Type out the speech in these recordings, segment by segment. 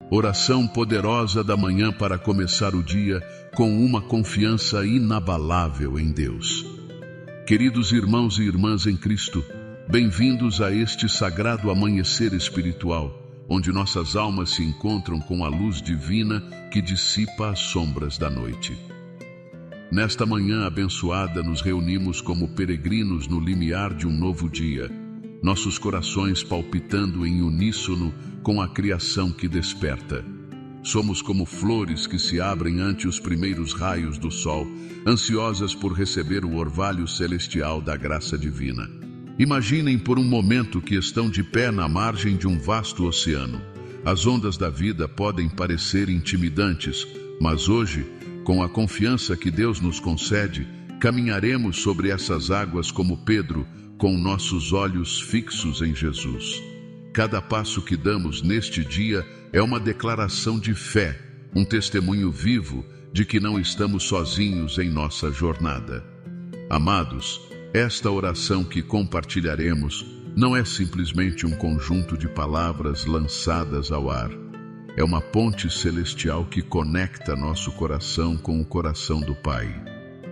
Oração poderosa da manhã para começar o dia com uma confiança inabalável em Deus. Queridos irmãos e irmãs em Cristo, bem-vindos a este sagrado amanhecer espiritual, onde nossas almas se encontram com a luz divina que dissipa as sombras da noite. Nesta manhã abençoada, nos reunimos como peregrinos no limiar de um novo dia, nossos corações palpitando em uníssono com a criação que desperta. Somos como flores que se abrem ante os primeiros raios do sol, ansiosas por receber o orvalho celestial da graça divina. Imaginem por um momento que estão de pé na margem de um vasto oceano. As ondas da vida podem parecer intimidantes, mas hoje, com a confiança que Deus nos concede, caminharemos sobre essas águas como Pedro, com nossos olhos fixos em Jesus. Cada passo que damos neste dia é uma declaração de fé, um testemunho vivo de que não estamos sozinhos em nossa jornada. Amados, esta oração que compartilharemos não é simplesmente um conjunto de palavras lançadas ao ar. É uma ponte celestial que conecta nosso coração com o coração do Pai.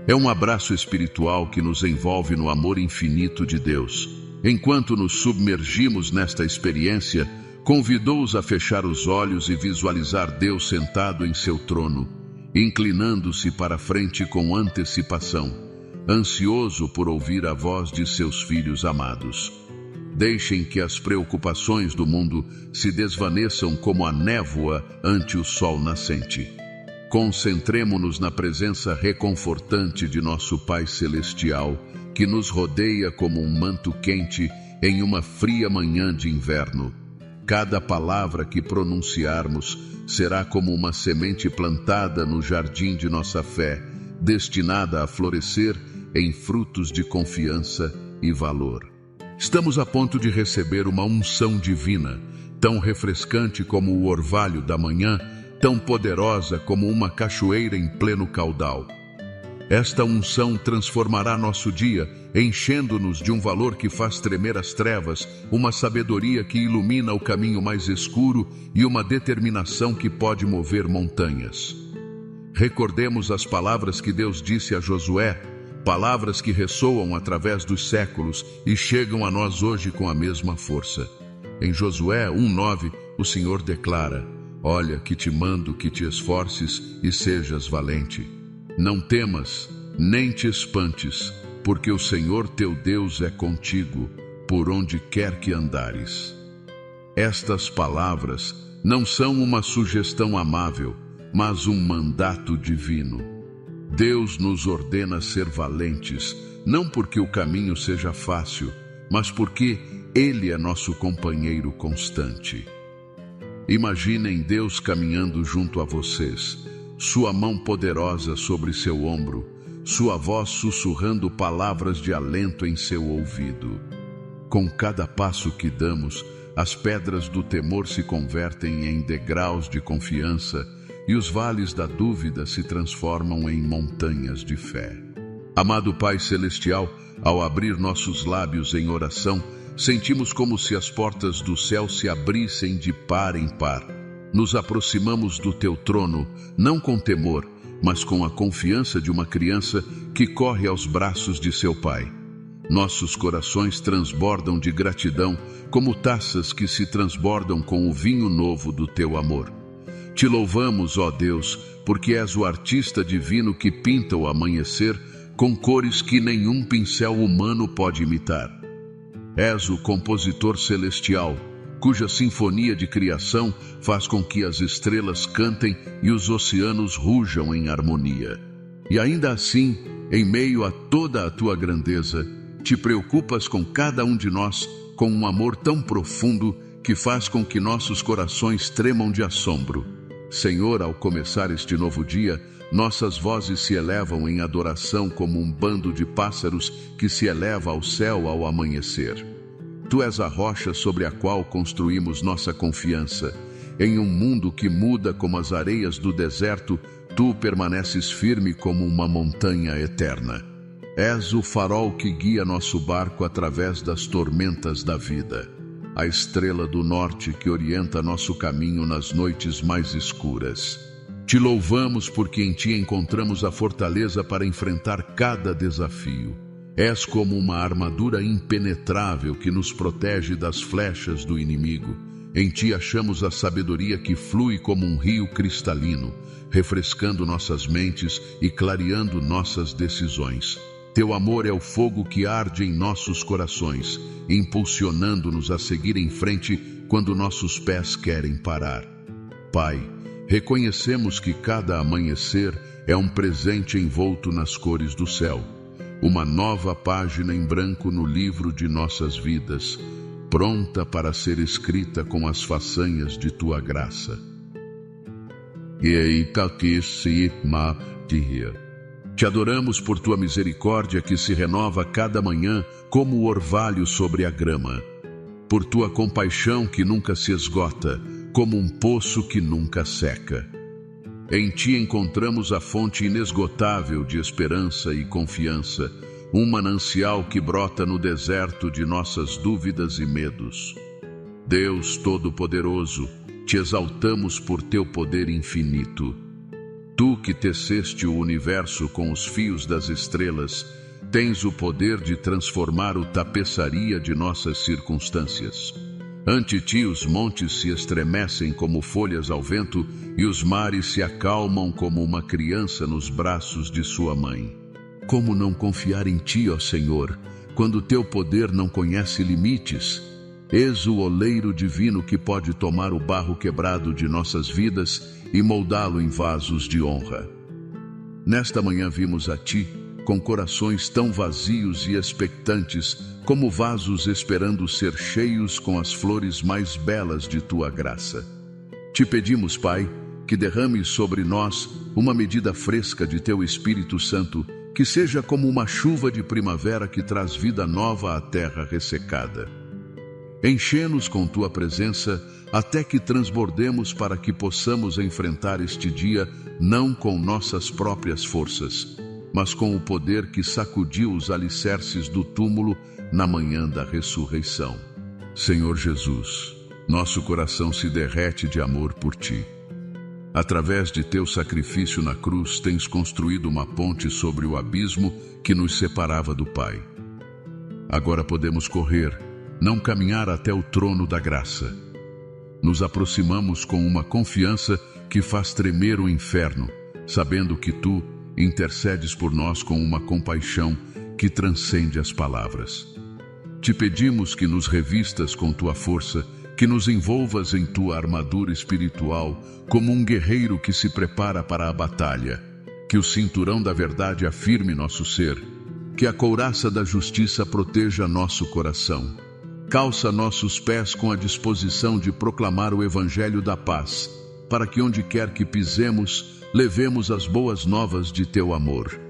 É um abraço espiritual que nos envolve no amor infinito de Deus. Enquanto nos submergimos nesta experiência, convidou-os a fechar os olhos e visualizar Deus sentado em seu trono, inclinando-se para a frente com antecipação, ansioso por ouvir a voz de seus filhos amados. Deixem que as preocupações do mundo se desvaneçam como a névoa ante o sol nascente. Concentremo-nos na presença reconfortante de nosso Pai Celestial, que nos rodeia como um manto quente em uma fria manhã de inverno. Cada palavra que pronunciarmos será como uma semente plantada no jardim de nossa fé, destinada a florescer em frutos de confiança e valor. Estamos a ponto de receber uma unção divina, tão refrescante como o orvalho da manhã, tão poderosa como uma cachoeira em pleno caudal. Esta unção transformará nosso dia, enchendo-nos de um valor que faz tremer as trevas, uma sabedoria que ilumina o caminho mais escuro e uma determinação que pode mover montanhas. Recordemos as palavras que Deus disse a Josué, palavras que ressoam através dos séculos e chegam a nós hoje com a mesma força. Em Josué 1:9, o Senhor declara: "Olha que te mando que te esforces e sejas valente. Não temas, nem te espantes, porque o Senhor teu Deus é contigo, por onde quer que andares." Estas palavras não são uma sugestão amável, mas um mandato divino. Deus nos ordena ser valentes, não porque o caminho seja fácil, mas porque Ele é nosso companheiro constante. Imaginem Deus caminhando junto a vocês, sua mão poderosa sobre seu ombro, sua voz sussurrando palavras de alento em seu ouvido. Com cada passo que damos, as pedras do temor se convertem em degraus de confiança e os vales da dúvida se transformam em montanhas de fé. Amado Pai Celestial, ao abrir nossos lábios em oração, sentimos como se as portas do céu se abrissem de par em par. Nos aproximamos do Teu trono, não com temor, mas com a confiança de uma criança que corre aos braços de seu pai. Nossos corações transbordam de gratidão, como taças que se transbordam com o vinho novo do Teu amor. Te louvamos, ó Deus, porque és o artista divino que pinta o amanhecer com cores que nenhum pincel humano pode imitar. És o compositor celestial, cuja sinfonia de criação faz com que as estrelas cantem e os oceanos rujam em harmonia. E ainda assim, em meio a toda a tua grandeza, te preocupas com cada um de nós com um amor tão profundo que faz com que nossos corações tremam de assombro. Senhor, ao começar este novo dia, nossas vozes se elevam em adoração como um bando de pássaros que se eleva ao céu ao amanhecer. Tu és a rocha sobre a qual construímos nossa confiança. Em um mundo que muda como as areias do deserto, tu permaneces firme como uma montanha eterna. És o farol que guia nosso barco através das tormentas da vida. a estrela do norte que orienta nosso caminho nas noites mais escuras. Te louvamos porque em Ti encontramos a fortaleza para enfrentar cada desafio. És como uma armadura impenetrável que nos protege das flechas do inimigo. Em Ti achamos a sabedoria que flui como um rio cristalino, refrescando nossas mentes e clareando nossas decisões. Teu amor é o fogo que arde em nossos corações, impulsionando-nos a seguir em frente quando nossos pés querem parar. Pai, reconhecemos que cada amanhecer é um presente envolto nas cores do céu, uma nova página em branco no livro de nossas vidas, pronta para ser escrita com as façanhas de Tua graça. Te adoramos por Tua misericórdia que se renova cada manhã como o orvalho sobre a grama, por Tua compaixão que nunca se esgota, como um poço que nunca seca. Em Ti encontramos a fonte inesgotável de esperança e confiança, um manancial que brota no deserto de nossas dúvidas e medos. Deus Todo-Poderoso, Te exaltamos por Teu poder infinito. Tu que teceste o universo com os fios das estrelas, tens o poder de transformar a tapeçaria de nossas circunstâncias. Ante Ti os montes se estremecem como folhas ao vento e os mares se acalmam como uma criança nos braços de sua mãe. Como não confiar em Ti, ó Senhor, quando Teu poder não conhece limites? És o oleiro divino que pode tomar o barro quebrado de nossas vidas e moldá-lo em vasos de honra. Nesta manhã vimos a Ti com corações tão vazios e expectantes como vasos esperando ser cheios com as flores mais belas de Tua graça. Te pedimos, Pai, que derrames sobre nós uma medida fresca de Teu Espírito Santo, que seja como uma chuva de primavera que traz vida nova à terra ressecada. Enche-nos com Tua presença até que transbordemos para que possamos enfrentar este dia não com nossas próprias forças, mas com o poder que sacudiu os alicerces do túmulo na manhã da ressurreição. Senhor Jesus, nosso coração se derrete de amor por Ti. Através de Teu sacrifício na cruz, tens construído uma ponte sobre o abismo que nos separava do Pai. Agora podemos correr, não caminhar até o trono da graça. Nos aproximamos com uma confiança que faz tremer o inferno, sabendo que Tu intercedes por nós com uma compaixão que transcende as palavras. Te pedimos que nos revistas com Tua força, que nos envolvas em Tua armadura espiritual como um guerreiro que se prepara para a batalha, que o cinturão da verdade afirme nosso ser, que a couraça da justiça proteja nosso coração. Calça nossos pés com a disposição de proclamar o Evangelho da paz, para que onde quer que pisemos, levemos as boas novas de Teu amor.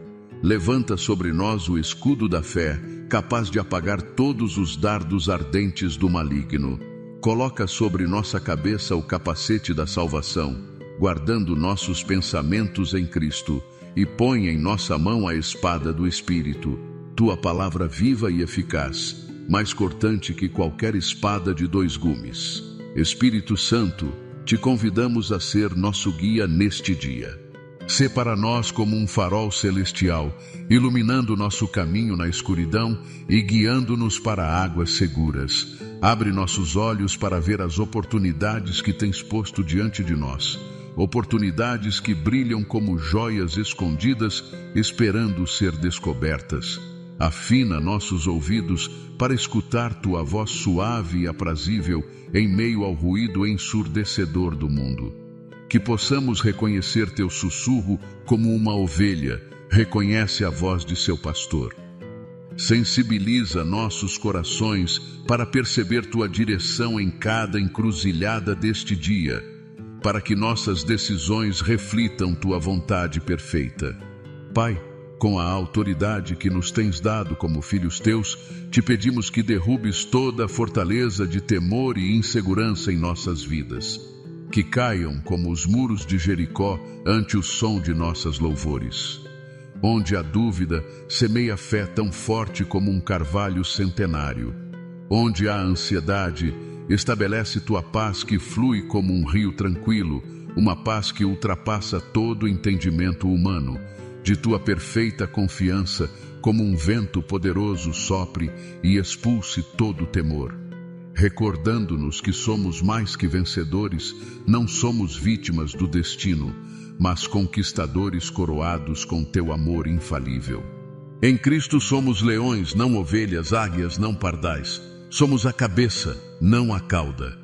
Levanta sobre nós o escudo da fé, capaz de apagar todos os dardos ardentes do maligno. Coloca sobre nossa cabeça o capacete da salvação, guardando nossos pensamentos em Cristo, e põe em nossa mão a espada do Espírito, Tua palavra viva e eficaz, mais cortante que qualquer espada de 2 gumes. Espírito Santo, Te convidamos a ser nosso guia neste dia. Sê para nós como um farol celestial, iluminando nosso caminho na escuridão e guiando-nos para águas seguras. Abre nossos olhos para ver as oportunidades que Tens posto diante de nós. Oportunidades que brilham como joias escondidas, esperando ser descobertas. Afina nossos ouvidos para escutar Tua voz suave e aprazível em meio ao ruído ensurdecedor do mundo. Que possamos reconhecer Teu sussurro como uma ovelha reconhece a voz de seu pastor. Sensibiliza nossos corações para perceber Tua direção em cada encruzilhada deste dia, para que nossas decisões reflitam Tua vontade perfeita. Pai, com a autoridade que nos tens dado como filhos Teus, Te pedimos que derrubes toda a fortaleza de temor e insegurança em nossas vidas. Que caiam como os muros de Jericó ante o som de nossas louvores. Onde a dúvida semeia fé tão forte como um carvalho centenário. Onde há ansiedade, Estabelece tua paz que flui como um rio tranquilo, uma paz que ultrapassa todo entendimento humano. De tua perfeita confiança, como um vento poderoso sopre e expulse todo temor. Recordando-nos que somos mais que vencedores, não somos vítimas do destino, mas conquistadores coroados com teu amor infalível. Em Cristo somos leões, não ovelhas, águias, não pardais. Somos a cabeça, não a cauda.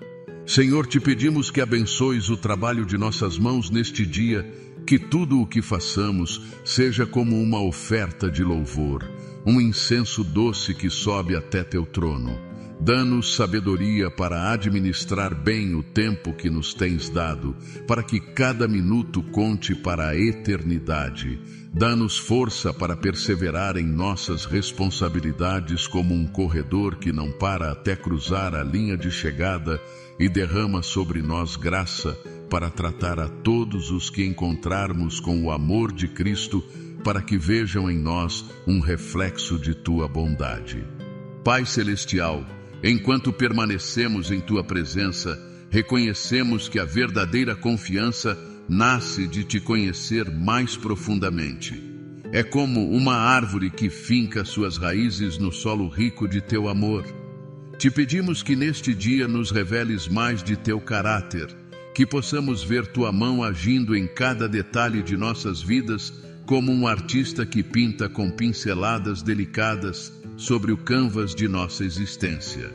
Senhor, te pedimos que abençoes o trabalho de nossas mãos neste dia, que tudo o que façamos seja como uma oferta de louvor, um incenso doce que sobe até teu trono. Dá-nos sabedoria para administrar bem o tempo que nos tens dado, para que cada minuto conte para a eternidade. Dá-nos força para perseverar em nossas responsabilidades como um corredor que não para até cruzar a linha de chegada, e derrama sobre nós graça para tratar a todos os que encontrarmos com o amor de Cristo, para que vejam em nós um reflexo de tua bondade. Pai Celestial, enquanto permanecemos em tua presença, reconhecemos que a verdadeira confiança nasce de te conhecer mais profundamente. É como uma árvore que finca suas raízes no solo rico de teu amor. Te pedimos que neste dia nos reveles mais de teu caráter, que possamos ver tua mão agindo em cada detalhe de nossas vidas, como um artista que pinta com pinceladas delicadas sobre o canvas de nossa existência.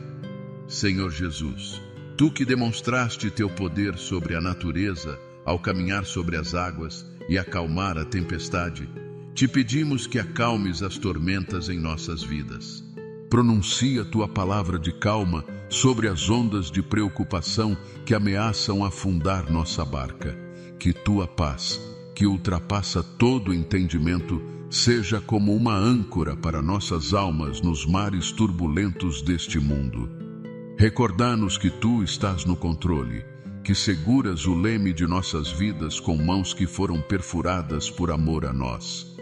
Senhor Jesus, tu que demonstraste teu poder sobre a natureza ao caminhar sobre as águas e acalmar a tempestade, te pedimos que acalmes as tormentas em nossas vidas. Pronuncia tua palavra de calma sobre as ondas de preocupação que ameaçam afundar nossa barca. Que tua paz, que ultrapassa todo entendimento, seja como uma âncora para nossas almas nos mares turbulentos deste mundo. Recordar-nos que tu estás no controle, que seguras o leme de nossas vidas com mãos que foram perfuradas por amor a nós.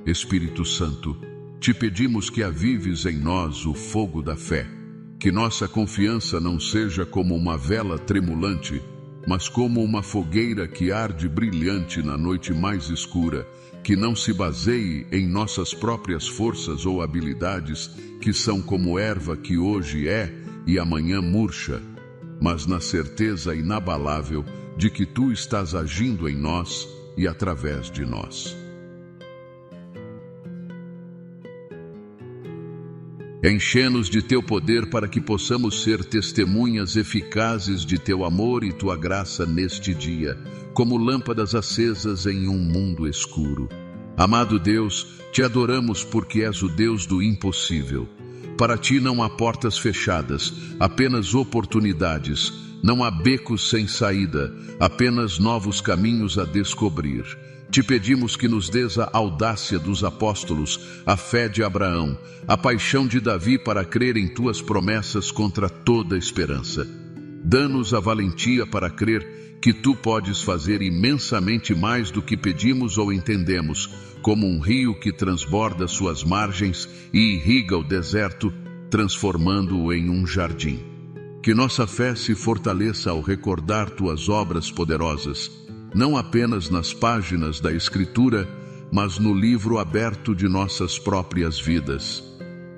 Espírito Santo, te pedimos que avives em nós o fogo da fé, que nossa confiança não seja como uma vela tremulante, mas como uma fogueira que arde brilhante na noite mais escura, que não se baseie em nossas próprias forças ou habilidades, que são como erva que hoje é e amanhã murcha, mas na certeza inabalável de que tu estás agindo em nós e através de nós. Enche-nos de teu poder para que possamos ser testemunhas eficazes de teu amor e tua graça neste dia, como lâmpadas acesas em um mundo escuro. Amado Deus, te adoramos porque és o Deus do impossível. Para ti não há portas fechadas, apenas oportunidades. Não há becos sem saída, apenas novos caminhos a descobrir. Te pedimos que nos dês a audácia dos apóstolos, a fé de Abraão, a paixão de Davi para crer em tuas promessas contra toda esperança. Dá-nos a valentia para crer que tu podes fazer imensamente mais do que pedimos ou entendemos, como um rio que transborda suas margens e irriga o deserto, transformando-o em um jardim. Que nossa fé se fortaleça ao recordar tuas obras poderosas, não apenas nas páginas da Escritura, mas no livro aberto de nossas próprias vidas.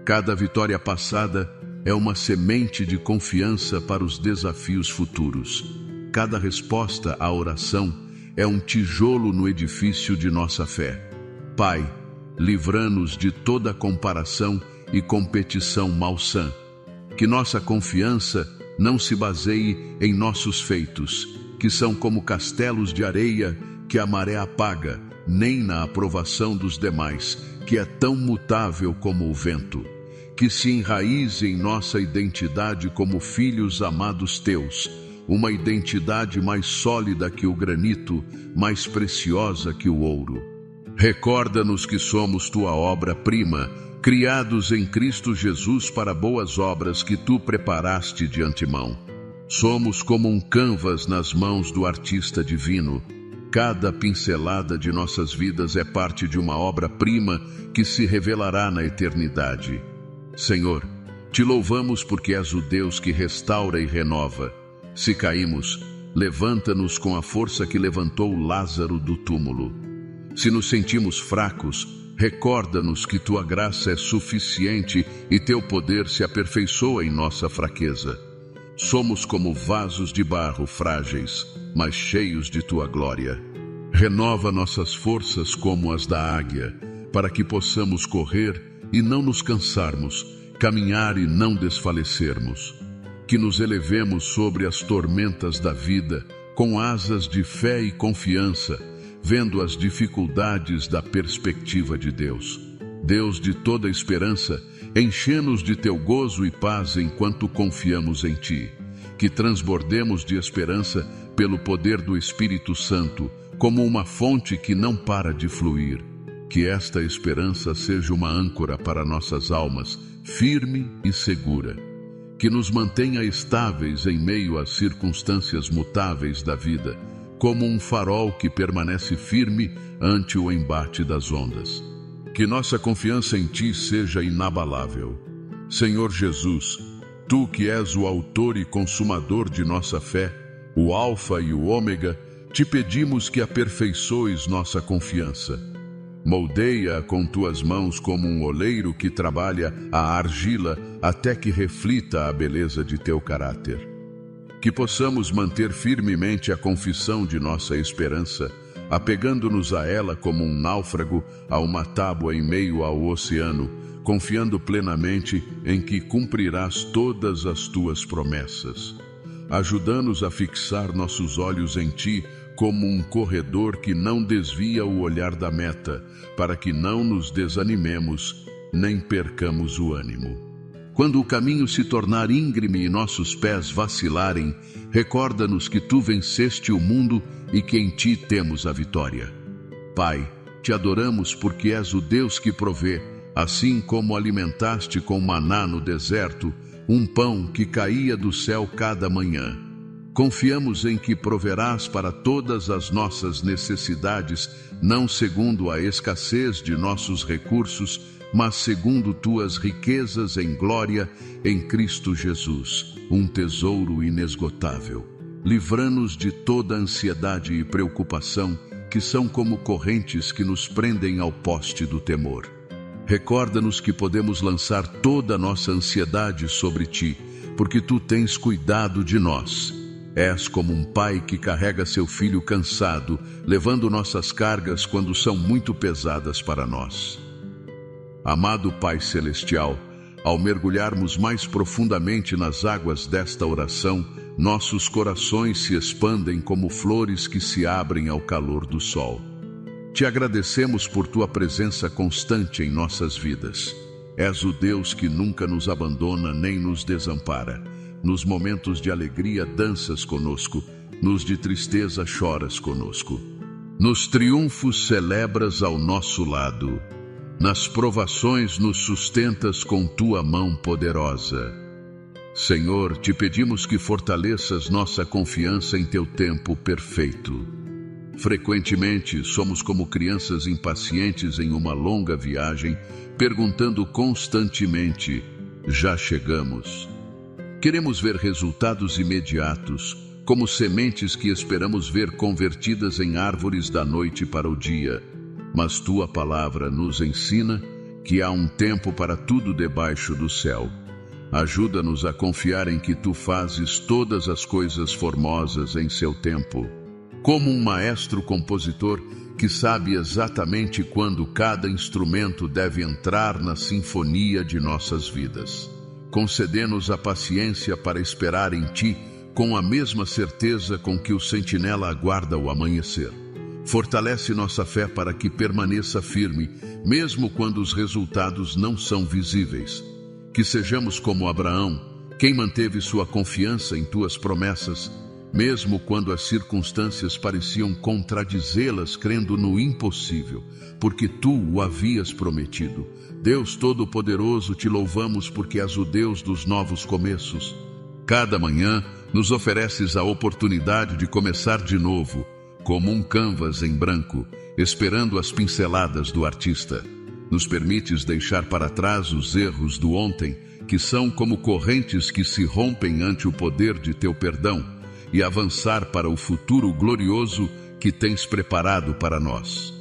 Cada vitória passada é uma semente de confiança para os desafios futuros. Cada resposta à oração é um tijolo no edifício de nossa fé. Pai, livra-nos de toda comparação e competição malsã. Que nossa confiança não se baseie em nossos feitos, que são como castelos de areia que a maré apaga, nem na aprovação dos demais, que é tão mutável como o vento. Que se enraize em nossa identidade como filhos amados teus, uma identidade mais sólida que o granito, mais preciosa que o ouro. Recorda-nos que somos tua obra-prima, criados em Cristo Jesus para boas obras que tu preparaste de antemão. Somos como um canvas nas mãos do artista divino. Cada pincelada de nossas vidas é parte de uma obra-prima que se revelará na eternidade. Senhor, Te louvamos porque és o Deus que restaura e renova. Se caímos, levanta-nos com a força que levantou Lázaro do túmulo. Se nos sentimos fracos, recorda-nos que tua graça é suficiente e teu poder se aperfeiçoa em nossa fraqueza. Somos como vasos de barro frágeis, mas cheios de tua glória. Renova nossas forças como as da águia, para que possamos correr e não nos cansarmos, caminhar e não desfalecermos. Que nos elevemos sobre as tormentas da vida, com asas de fé e confiança, vendo as dificuldades da perspectiva de Deus. Deus de toda esperança, enche-nos de teu gozo e paz enquanto confiamos em ti. Que transbordemos de esperança pelo poder do Espírito Santo, como uma fonte que não para de fluir. Que esta esperança seja uma âncora para nossas almas, firme e segura. Que nos mantenha estáveis em meio às circunstâncias mutáveis da vida, como um farol que permanece firme ante o embate das ondas. Que nossa confiança em ti seja inabalável. Senhor Jesus, tu que és o autor e consumador de nossa fé, o Alfa e o Ômega, te pedimos que aperfeiçoes nossa confiança. Moldeia-a com tuas mãos como um oleiro que trabalha a argila até que reflita a beleza de teu caráter. Que possamos manter firmemente a confissão de nossa esperança, apegando-nos a ela como um náufrago a uma tábua em meio ao oceano, confiando plenamente em que cumprirás todas as tuas promessas. Ajuda-nos a fixar nossos olhos em ti como um corredor que não desvia o olhar da meta, para que não nos desanimemos nem percamos o ânimo. Quando o caminho se tornar íngreme e nossos pés vacilarem, recorda-nos que tu venceste o mundo e que em ti temos a vitória. Pai, te adoramos porque és o Deus que provê, assim como alimentaste com maná no deserto, um pão que caía do céu cada manhã. Confiamos em que proverás para todas as nossas necessidades, não segundo a escassez de nossos recursos, mas segundo tuas riquezas em glória em Cristo Jesus, um tesouro inesgotável. Livra-nos de toda ansiedade e preocupação, que são como correntes que nos prendem ao poste do temor. Recorda-nos que podemos lançar toda a nossa ansiedade sobre ti, porque tu tens cuidado de nós. És como um pai que carrega seu filho cansado, levando nossas cargas quando são muito pesadas para nós. Amado Pai Celestial, ao mergulharmos mais profundamente nas águas desta oração, nossos corações se expandem como flores que se abrem ao calor do sol. Te agradecemos por tua presença constante em nossas vidas. És o Deus que nunca nos abandona nem nos desampara. Nos momentos de alegria danças conosco, nos de tristeza choras conosco. Nos triunfos celebras ao nosso lado. Nas provações nos sustentas com tua mão poderosa. Senhor, te pedimos que fortaleças nossa confiança em teu tempo perfeito. Frequentemente somos como crianças impacientes em uma longa viagem, perguntando constantemente: já chegamos? Queremos ver resultados imediatos, como sementes que esperamos ver convertidas em árvores da noite para o dia. Mas tua palavra nos ensina que há um tempo para tudo debaixo do céu. Ajuda-nos a confiar em que tu fazes todas as coisas formosas em seu tempo. Como um maestro compositor que sabe exatamente quando cada instrumento deve entrar na sinfonia de nossas vidas. Concede-nos a paciência para esperar em ti com a mesma certeza com que o sentinela aguarda o amanhecer. Fortalece nossa fé para que permaneça firme, mesmo quando os resultados não são visíveis. Que sejamos como Abraão, quem manteve sua confiança em tuas promessas, mesmo quando as circunstâncias pareciam contradizê-las, crendo no impossível, porque tu o havias prometido. Deus Todo-Poderoso, te louvamos porque és o Deus dos novos começos. Cada manhã nos ofereces a oportunidade de começar de novo, como um canvas em branco, esperando as pinceladas do artista. Nos permites deixar para trás os erros do ontem que são como correntes que se rompem ante o poder de teu perdão, e avançar para o futuro glorioso que tens preparado para nós.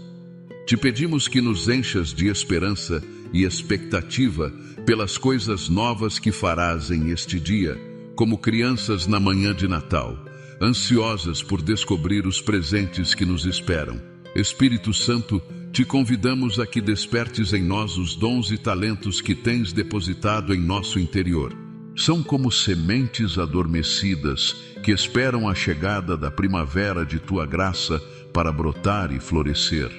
Te pedimos que nos enchas de esperança e expectativa pelas coisas novas que farás em este dia, como crianças na manhã de Natal, ansiosas por descobrir os presentes que nos esperam. Espírito Santo, te convidamos a que despertes em nós os dons e talentos que tens depositado em nosso interior. São como sementes adormecidas que esperam a chegada da primavera de tua graça para brotar e florescer.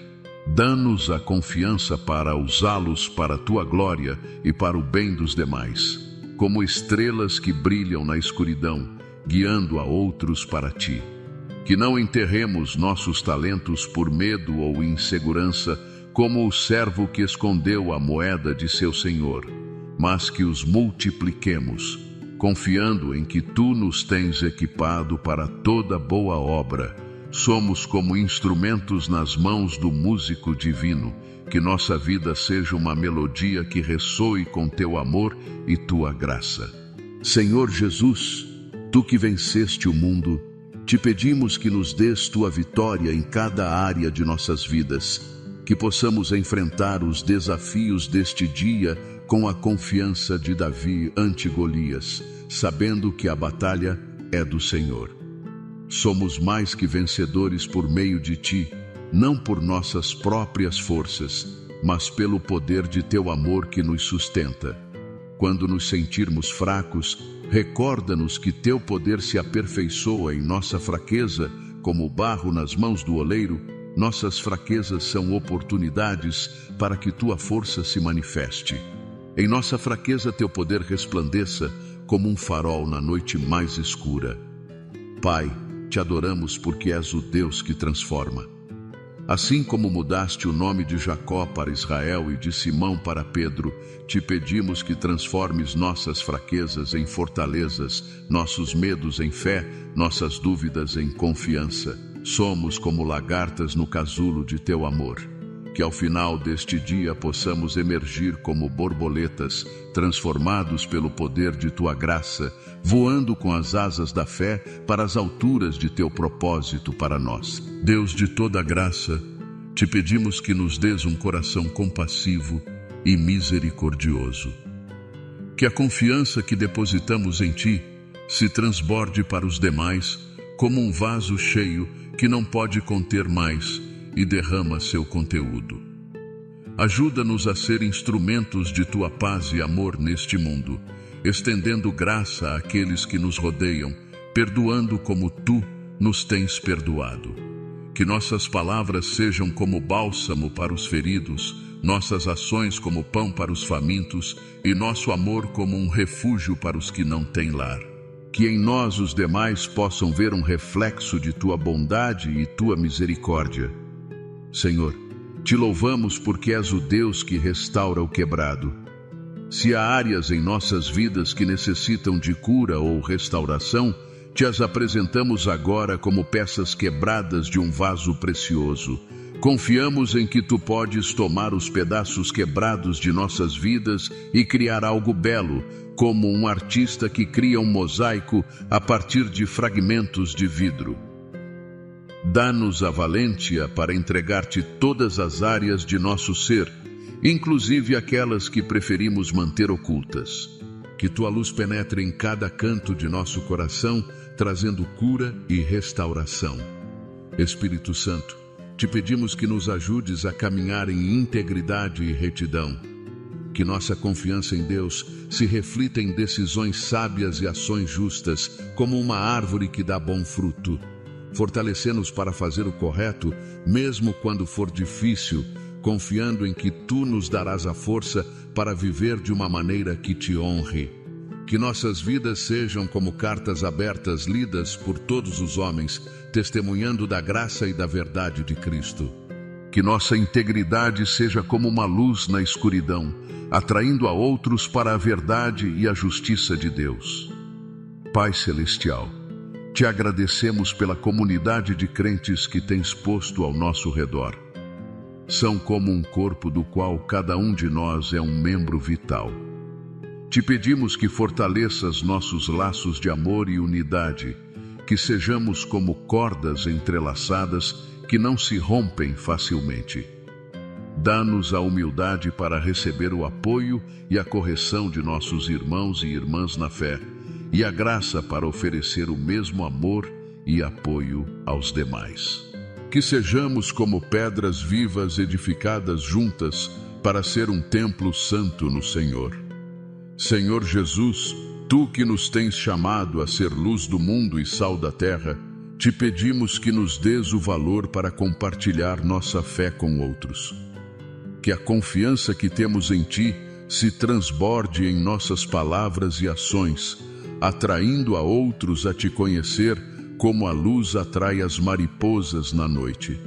Dá-nos a confiança para usá-los para a tua glória e para o bem dos demais, como estrelas que brilham na escuridão, guiando a outros para ti. Que não enterremos nossos talentos por medo ou insegurança, como o servo que escondeu a moeda de seu senhor, mas que os multipliquemos, confiando em que tu nos tens equipado para toda boa obra. Somos como instrumentos nas mãos do músico divino, que nossa vida seja uma melodia que ressoe com teu amor e tua graça. Senhor Jesus, tu que venceste o mundo, te pedimos que nos dês tua vitória em cada área de nossas vidas, que possamos enfrentar os desafios deste dia com a confiança de Davi ante Golias, sabendo que a batalha é do Senhor. Somos mais que vencedores por meio de ti, não por nossas próprias forças, mas pelo poder de teu amor que nos sustenta. Quando nos sentirmos fracos, recorda-nos que teu poder se aperfeiçoa em nossa fraqueza, como o barro nas mãos do oleiro. Nossas fraquezas são oportunidades para que tua força se manifeste. Em nossa fraqueza teu poder resplandeça como um farol na noite mais escura. Pai, te adoramos porque és o Deus que transforma. Assim como mudaste o nome de Jacó para Israel e de Simão para Pedro, te pedimos que transformes nossas fraquezas em fortalezas, nossos medos em fé, nossas dúvidas em confiança. Somos como lagartas no casulo de teu amor. Que ao final deste dia possamos emergir como borboletas, transformados pelo poder de tua graça, voando com as asas da fé para as alturas de teu propósito para nós. Deus de toda graça, te pedimos que nos dês um coração compassivo e misericordioso. Que a confiança que depositamos em ti se transborde para os demais como um vaso cheio que não pode conter mais e derrama seu conteúdo. Ajuda-nos a ser instrumentos de tua paz e amor neste mundo, estendendo graça àqueles que nos rodeiam, perdoando como tu nos tens perdoado. Que nossas palavras sejam como bálsamo para os feridos, nossas ações como pão para os famintos e nosso amor como um refúgio para os que não têm lar. Que em nós os demais possam ver um reflexo de tua bondade e tua misericórdia. Senhor, te louvamos porque és o Deus que restaura o quebrado. Se há áreas em nossas vidas que necessitam de cura ou restauração, te as apresentamos agora como peças quebradas de um vaso precioso. Confiamos em que tu podes tomar os pedaços quebrados de nossas vidas e criar algo belo, como um artista que cria um mosaico a partir de fragmentos de vidro. Dá-nos a valência para entregar-te todas as áreas de nosso ser, inclusive aquelas que preferimos manter ocultas. Que tua luz penetre em cada canto de nosso coração, trazendo cura e restauração. Espírito Santo, te pedimos que nos ajudes a caminhar em integridade e retidão. Que nossa confiança em Deus se reflita em decisões sábias e ações justas, como uma árvore que dá bom fruto. Fortalecê-nos para fazer o correto, mesmo quando for difícil, confiando em que tu nos darás a força para viver de uma maneira que te honre. Que nossas vidas sejam como cartas abertas lidas por todos os homens, testemunhando da graça e da verdade de Cristo. Que nossa integridade seja como uma luz na escuridão, atraindo a outros para a verdade e a justiça de Deus. Pai Celestial, te agradecemos pela comunidade de crentes que tens posto ao nosso redor. São como um corpo do qual cada um de nós é um membro vital. Te pedimos que fortaleças nossos laços de amor e unidade, que sejamos como cordas entrelaçadas que não se rompem facilmente. Dá-nos a humildade para receber o apoio e a correção de nossos irmãos e irmãs na fé, e a graça para oferecer o mesmo amor e apoio aos demais. Que sejamos como pedras vivas edificadas juntas para ser um templo santo no Senhor. Senhor Jesus, Tu que nos tens chamado a ser luz do mundo e sal da terra, te pedimos que nos dês o valor para compartilhar nossa fé com outros. Que a confiança que temos em Ti se transborde em nossas palavras e ações, atraindo a outros a Te conhecer como a luz atrai as mariposas na noite.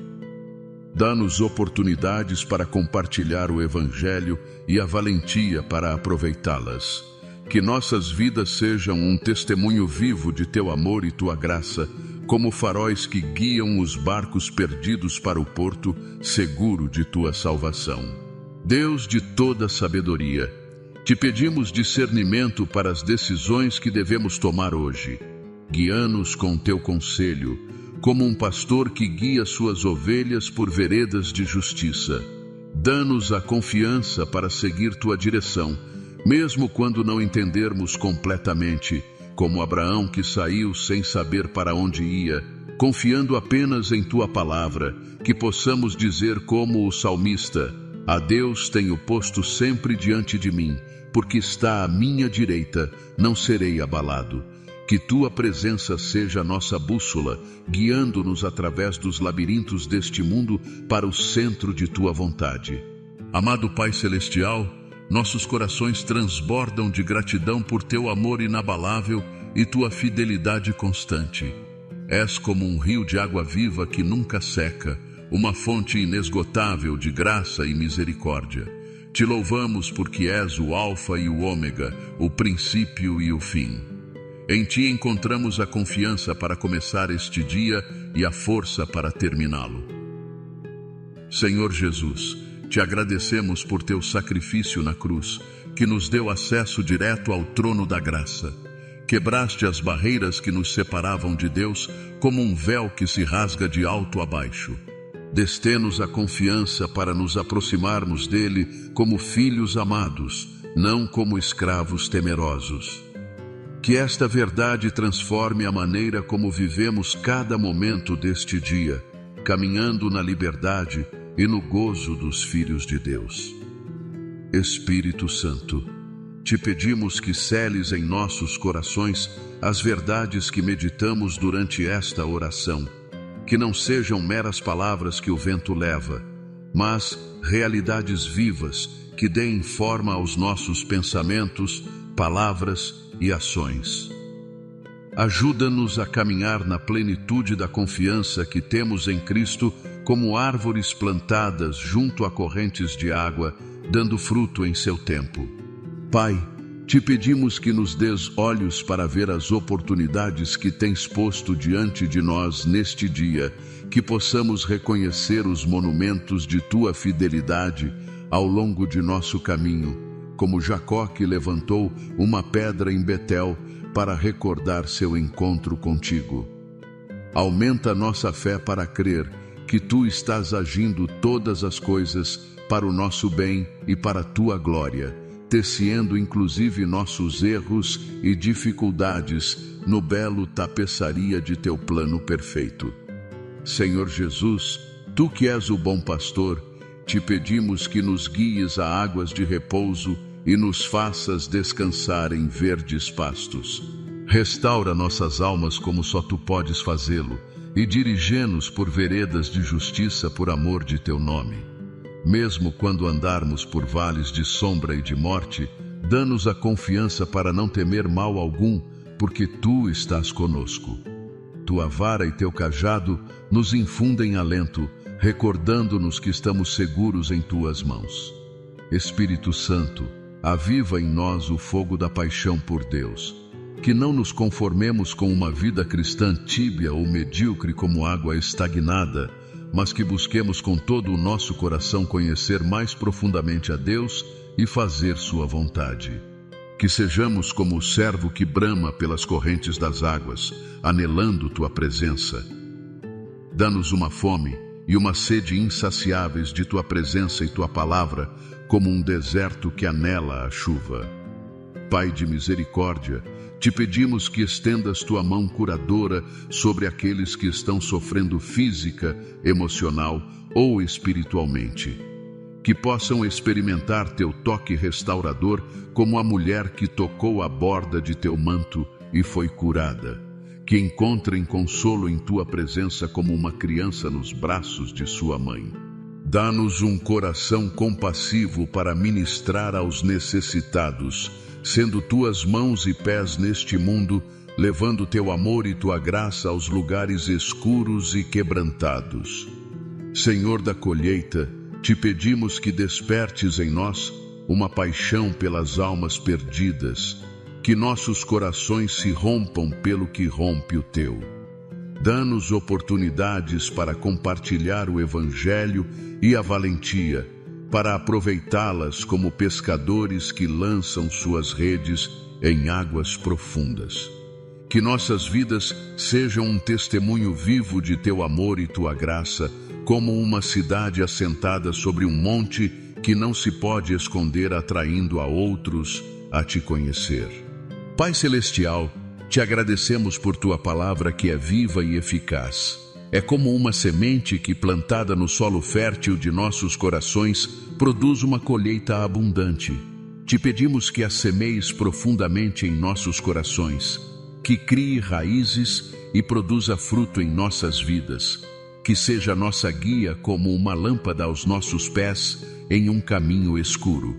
Dá-nos oportunidades para compartilhar o Evangelho e a valentia para aproveitá-las. Que nossas vidas sejam um testemunho vivo de Teu amor e Tua graça, como faróis que guiam os barcos perdidos para o porto seguro de Tua salvação. Deus de toda sabedoria, Te pedimos discernimento para as decisões que devemos tomar hoje. Guia-nos com Teu conselho, como um pastor que guia suas ovelhas por veredas de justiça. Dá-nos a confiança para seguir Tua direção, mesmo quando não entendermos completamente, como Abraão que saiu sem saber para onde ia, confiando apenas em Tua palavra, que possamos dizer como o salmista: a Deus tenho posto sempre diante de mim, porque está à minha direita, não serei abalado. Que Tua presença seja nossa bússola, guiando-nos através dos labirintos deste mundo para o centro de Tua vontade. Amado Pai Celestial, nossos corações transbordam de gratidão por Teu amor inabalável e Tua fidelidade constante. És como um rio de água viva que nunca seca, uma fonte inesgotável de graça e misericórdia. Te louvamos porque és o Alfa e o Ômega, o princípio e o fim. Em Ti encontramos a confiança para começar este dia e a força para terminá-lo. Senhor Jesus, Te agradecemos por Teu sacrifício na cruz, que nos deu acesso direto ao trono da graça. Quebraste as barreiras que nos separavam de Deus, como um véu que se rasga de alto a baixo. Dê-nos a confiança para nos aproximarmos dele como filhos amados, não como escravos temerosos. Que esta verdade transforme a maneira como vivemos cada momento deste dia, caminhando na liberdade e no gozo dos filhos de Deus. Espírito Santo, Te pedimos que seles em nossos corações as verdades que meditamos durante esta oração, que não sejam meras palavras que o vento leva, mas realidades vivas que deem forma aos nossos pensamentos, palavras e ações. Ajuda-nos a caminhar na plenitude da confiança que temos em Cristo, como árvores plantadas junto a correntes de água, dando fruto em seu tempo. Pai, Te pedimos que nos dês olhos para ver as oportunidades que Tens posto diante de nós neste dia, que possamos reconhecer os monumentos de Tua fidelidade ao longo de nosso caminho, como Jacó que levantou uma pedra em Betel para recordar seu encontro contigo. Aumenta nossa fé para crer que Tu estás agindo todas as coisas para o nosso bem e para Tua glória, tecendo inclusive nossos erros e dificuldades no belo tapeçaria de Teu plano perfeito. Senhor Jesus, Tu que és o bom pastor, Te pedimos que nos guies a águas de repouso e nos faças descansar em verdes pastos. Restaura nossas almas como só Tu podes fazê-lo, e dirige-nos por veredas de justiça por amor de Teu nome. Mesmo quando andarmos por vales de sombra e de morte, dá-nos a confiança para não temer mal algum, porque Tu estás conosco. Tua vara e Teu cajado nos infundem alento, recordando-nos que estamos seguros em Tuas mãos. Espírito Santo, aviva em nós o fogo da paixão por Deus. Que não nos conformemos com uma vida cristã tíbia ou medíocre como água estagnada, mas que busquemos com todo o nosso coração conhecer mais profundamente a Deus e fazer Sua vontade. Que sejamos como o servo que brama pelas correntes das águas, anelando tua presença. Dá-nos uma fome e uma sede insaciáveis de tua presença e tua palavra, como um deserto que anela a chuva. Pai de misericórdia, te pedimos que estendas tua mão curadora sobre aqueles que estão sofrendo física, emocional ou espiritualmente. Que possam experimentar teu toque restaurador como a mulher que tocou a borda de teu manto e foi curada. Que encontrem consolo em tua presença como uma criança nos braços de sua mãe. Dá-nos um coração compassivo para ministrar aos necessitados, sendo tuas mãos e pés neste mundo, levando teu amor e tua graça aos lugares escuros e quebrantados. Senhor da colheita, te pedimos que despertes em nós uma paixão pelas almas perdidas, que nossos corações se rompam pelo que rompe o teu. Dá-nos oportunidades para compartilhar o Evangelho e a valentia, para aproveitá-las como pescadores que lançam suas redes em águas profundas. Que nossas vidas sejam um testemunho vivo de teu amor e tua graça, como uma cidade assentada sobre um monte que não se pode esconder, atraindo a outros a te conhecer. Pai Celestial, te agradecemos por tua palavra que é viva e eficaz. É como uma semente que, plantada no solo fértil de nossos corações, produz uma colheita abundante. Te pedimos que a semeies profundamente em nossos corações, que crie raízes e produza fruto em nossas vidas, que seja nossa guia como uma lâmpada aos nossos pés em um caminho escuro,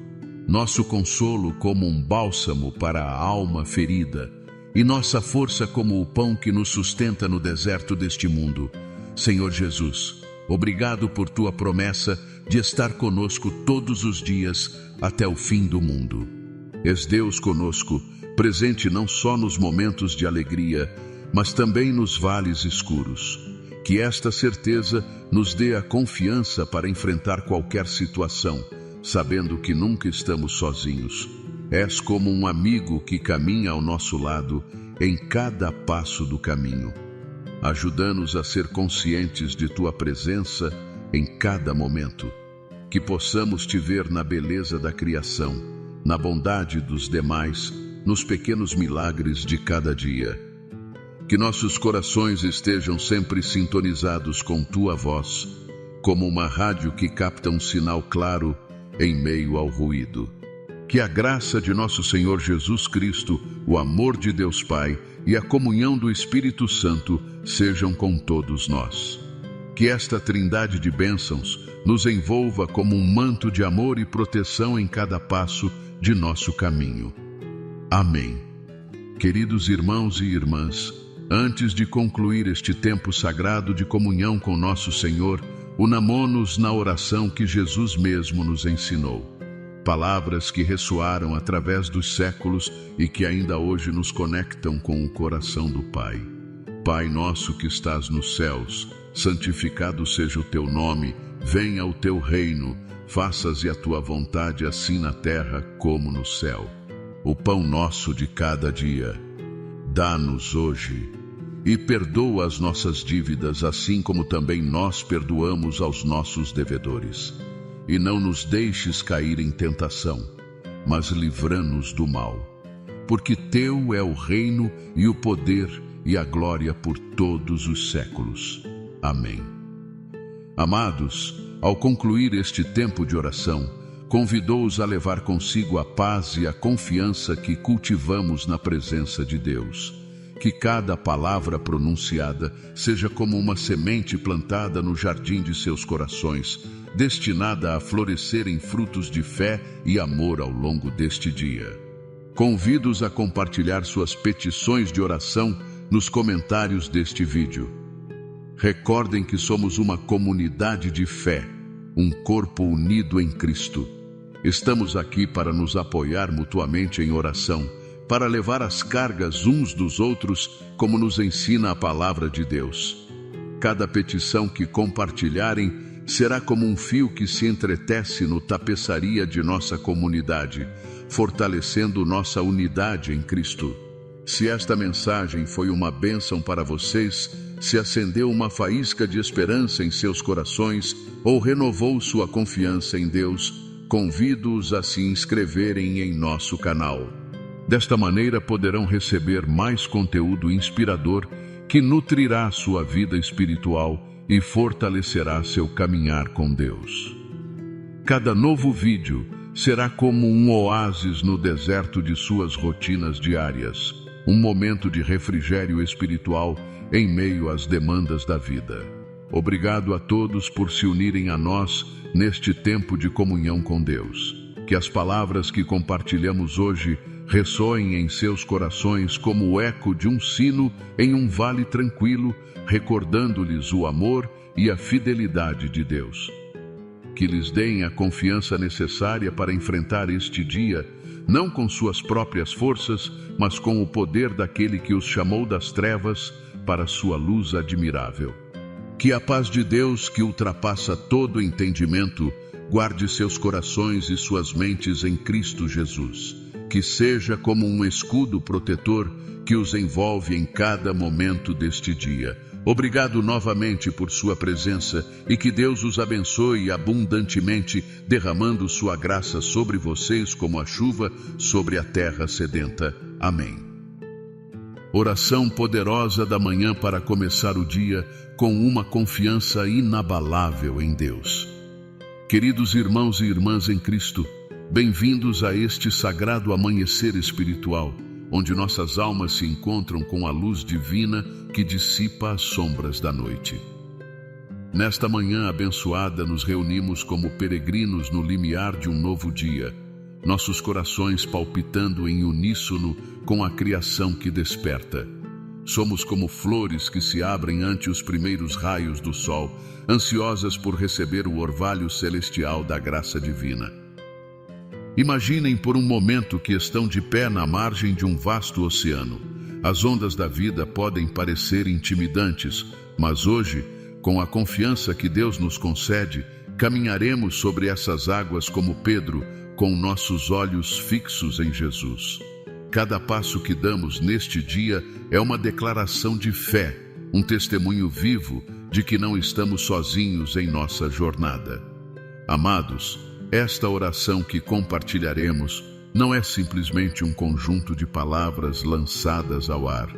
nosso consolo como um bálsamo para a alma ferida, e nossa força como o pão que nos sustenta no deserto deste mundo. Senhor Jesus, obrigado por tua promessa de estar conosco todos os dias até o fim do mundo. És Deus conosco, presente não só nos momentos de alegria, mas também nos vales escuros. Que esta certeza nos dê a confiança para enfrentar qualquer situação, sabendo que nunca estamos sozinhos. És como um amigo que caminha ao nosso lado em cada passo do caminho. Ajuda-nos a ser conscientes de tua presença em cada momento. Que possamos te ver na beleza da criação, na bondade dos demais, nos pequenos milagres de cada dia. Que nossos corações estejam sempre sintonizados com tua voz, como uma rádio que capta um sinal claro em meio ao ruído. Que a graça de nosso Senhor Jesus Cristo, o amor de Deus Pai e a comunhão do Espírito Santo sejam com todos nós. Que esta trindade de bênçãos nos envolva como um manto de amor e proteção em cada passo de nosso caminho. Amém. Queridos irmãos e irmãs, antes de concluir este tempo sagrado de comunhão com nosso Senhor, unamo-nos na oração que Jesus mesmo nos ensinou. Palavras que ressoaram através dos séculos e que ainda hoje nos conectam com o coração do Pai. Pai nosso que estás nos céus, santificado seja o teu nome, venha o teu reino, faças-se a tua vontade assim na terra como no céu. O pão nosso de cada dia, dá-nos hoje. E perdoa as nossas dívidas, assim como também nós perdoamos aos nossos devedores. E não nos deixes cair em tentação, mas livra-nos do mal. Porque teu é o reino e o poder e a glória por todos os séculos. Amém. Amados, ao concluir este tempo de oração, convidou-os a levar consigo a paz e a confiança que cultivamos na presença de Deus. Que cada palavra pronunciada seja como uma semente plantada no jardim de seus corações, destinada a florescer em frutos de fé e amor ao longo deste dia. Convido-os a compartilhar suas petições de oração nos comentários deste vídeo. Recordem que somos uma comunidade de fé, um corpo unido em Cristo. Estamos aqui para nos apoiar mutuamente em oração, para levar as cargas uns dos outros, como nos ensina a palavra de Deus. Cada petição que compartilharem será como um fio que se entretece no tapeçaria de nossa comunidade, fortalecendo nossa unidade em Cristo. Se esta mensagem foi uma bênção para vocês, se acendeu uma faísca de esperança em seus corações ou renovou sua confiança em Deus, convido-os a se inscreverem em nosso canal. Desta maneira poderão receber mais conteúdo inspirador que nutrirá sua vida espiritual e fortalecerá seu caminhar com Deus. Cada novo vídeo será como um oásis no deserto de suas rotinas diárias, um momento de refrigério espiritual em meio às demandas da vida. Obrigado a todos por se unirem a nós neste tempo de comunhão com Deus. Que as palavras que compartilhamos hoje ressoem em seus corações como o eco de um sino em um vale tranquilo, recordando-lhes o amor e a fidelidade de Deus. Que lhes deem a confiança necessária para enfrentar este dia, não com suas próprias forças, mas com o poder daquele que os chamou das trevas para sua luz admirável. Que a paz de Deus, que ultrapassa todo entendimento, guarde seus corações e suas mentes em Cristo Jesus. Que seja como um escudo protetor que os envolve em cada momento deste dia. Obrigado novamente por sua presença e que Deus os abençoe abundantemente, derramando sua graça sobre vocês como a chuva sobre a terra sedenta. Amém. Oração poderosa da manhã para começar o dia com uma confiança inabalável em Deus. Queridos irmãos e irmãs em Cristo, bem-vindos a este sagrado amanhecer espiritual, onde nossas almas se encontram com a luz divina que dissipa as sombras da noite. Nesta manhã abençoada, nos reunimos como peregrinos no limiar de um novo dia, nossos corações palpitando em uníssono com a criação que desperta. Somos como flores que se abrem ante os primeiros raios do sol, ansiosas por receber o orvalho celestial da graça divina. Imaginem por um momento que estão de pé na margem de um vasto oceano. As ondas da vida podem parecer intimidantes, mas hoje, com a confiança que Deus nos concede, caminharemos sobre essas águas como Pedro, com nossos olhos fixos em Jesus. Cada passo que damos neste dia é uma declaração de fé, um testemunho vivo de que não estamos sozinhos em nossa jornada. Amados, esta oração que compartilharemos não é simplesmente um conjunto de palavras lançadas ao ar.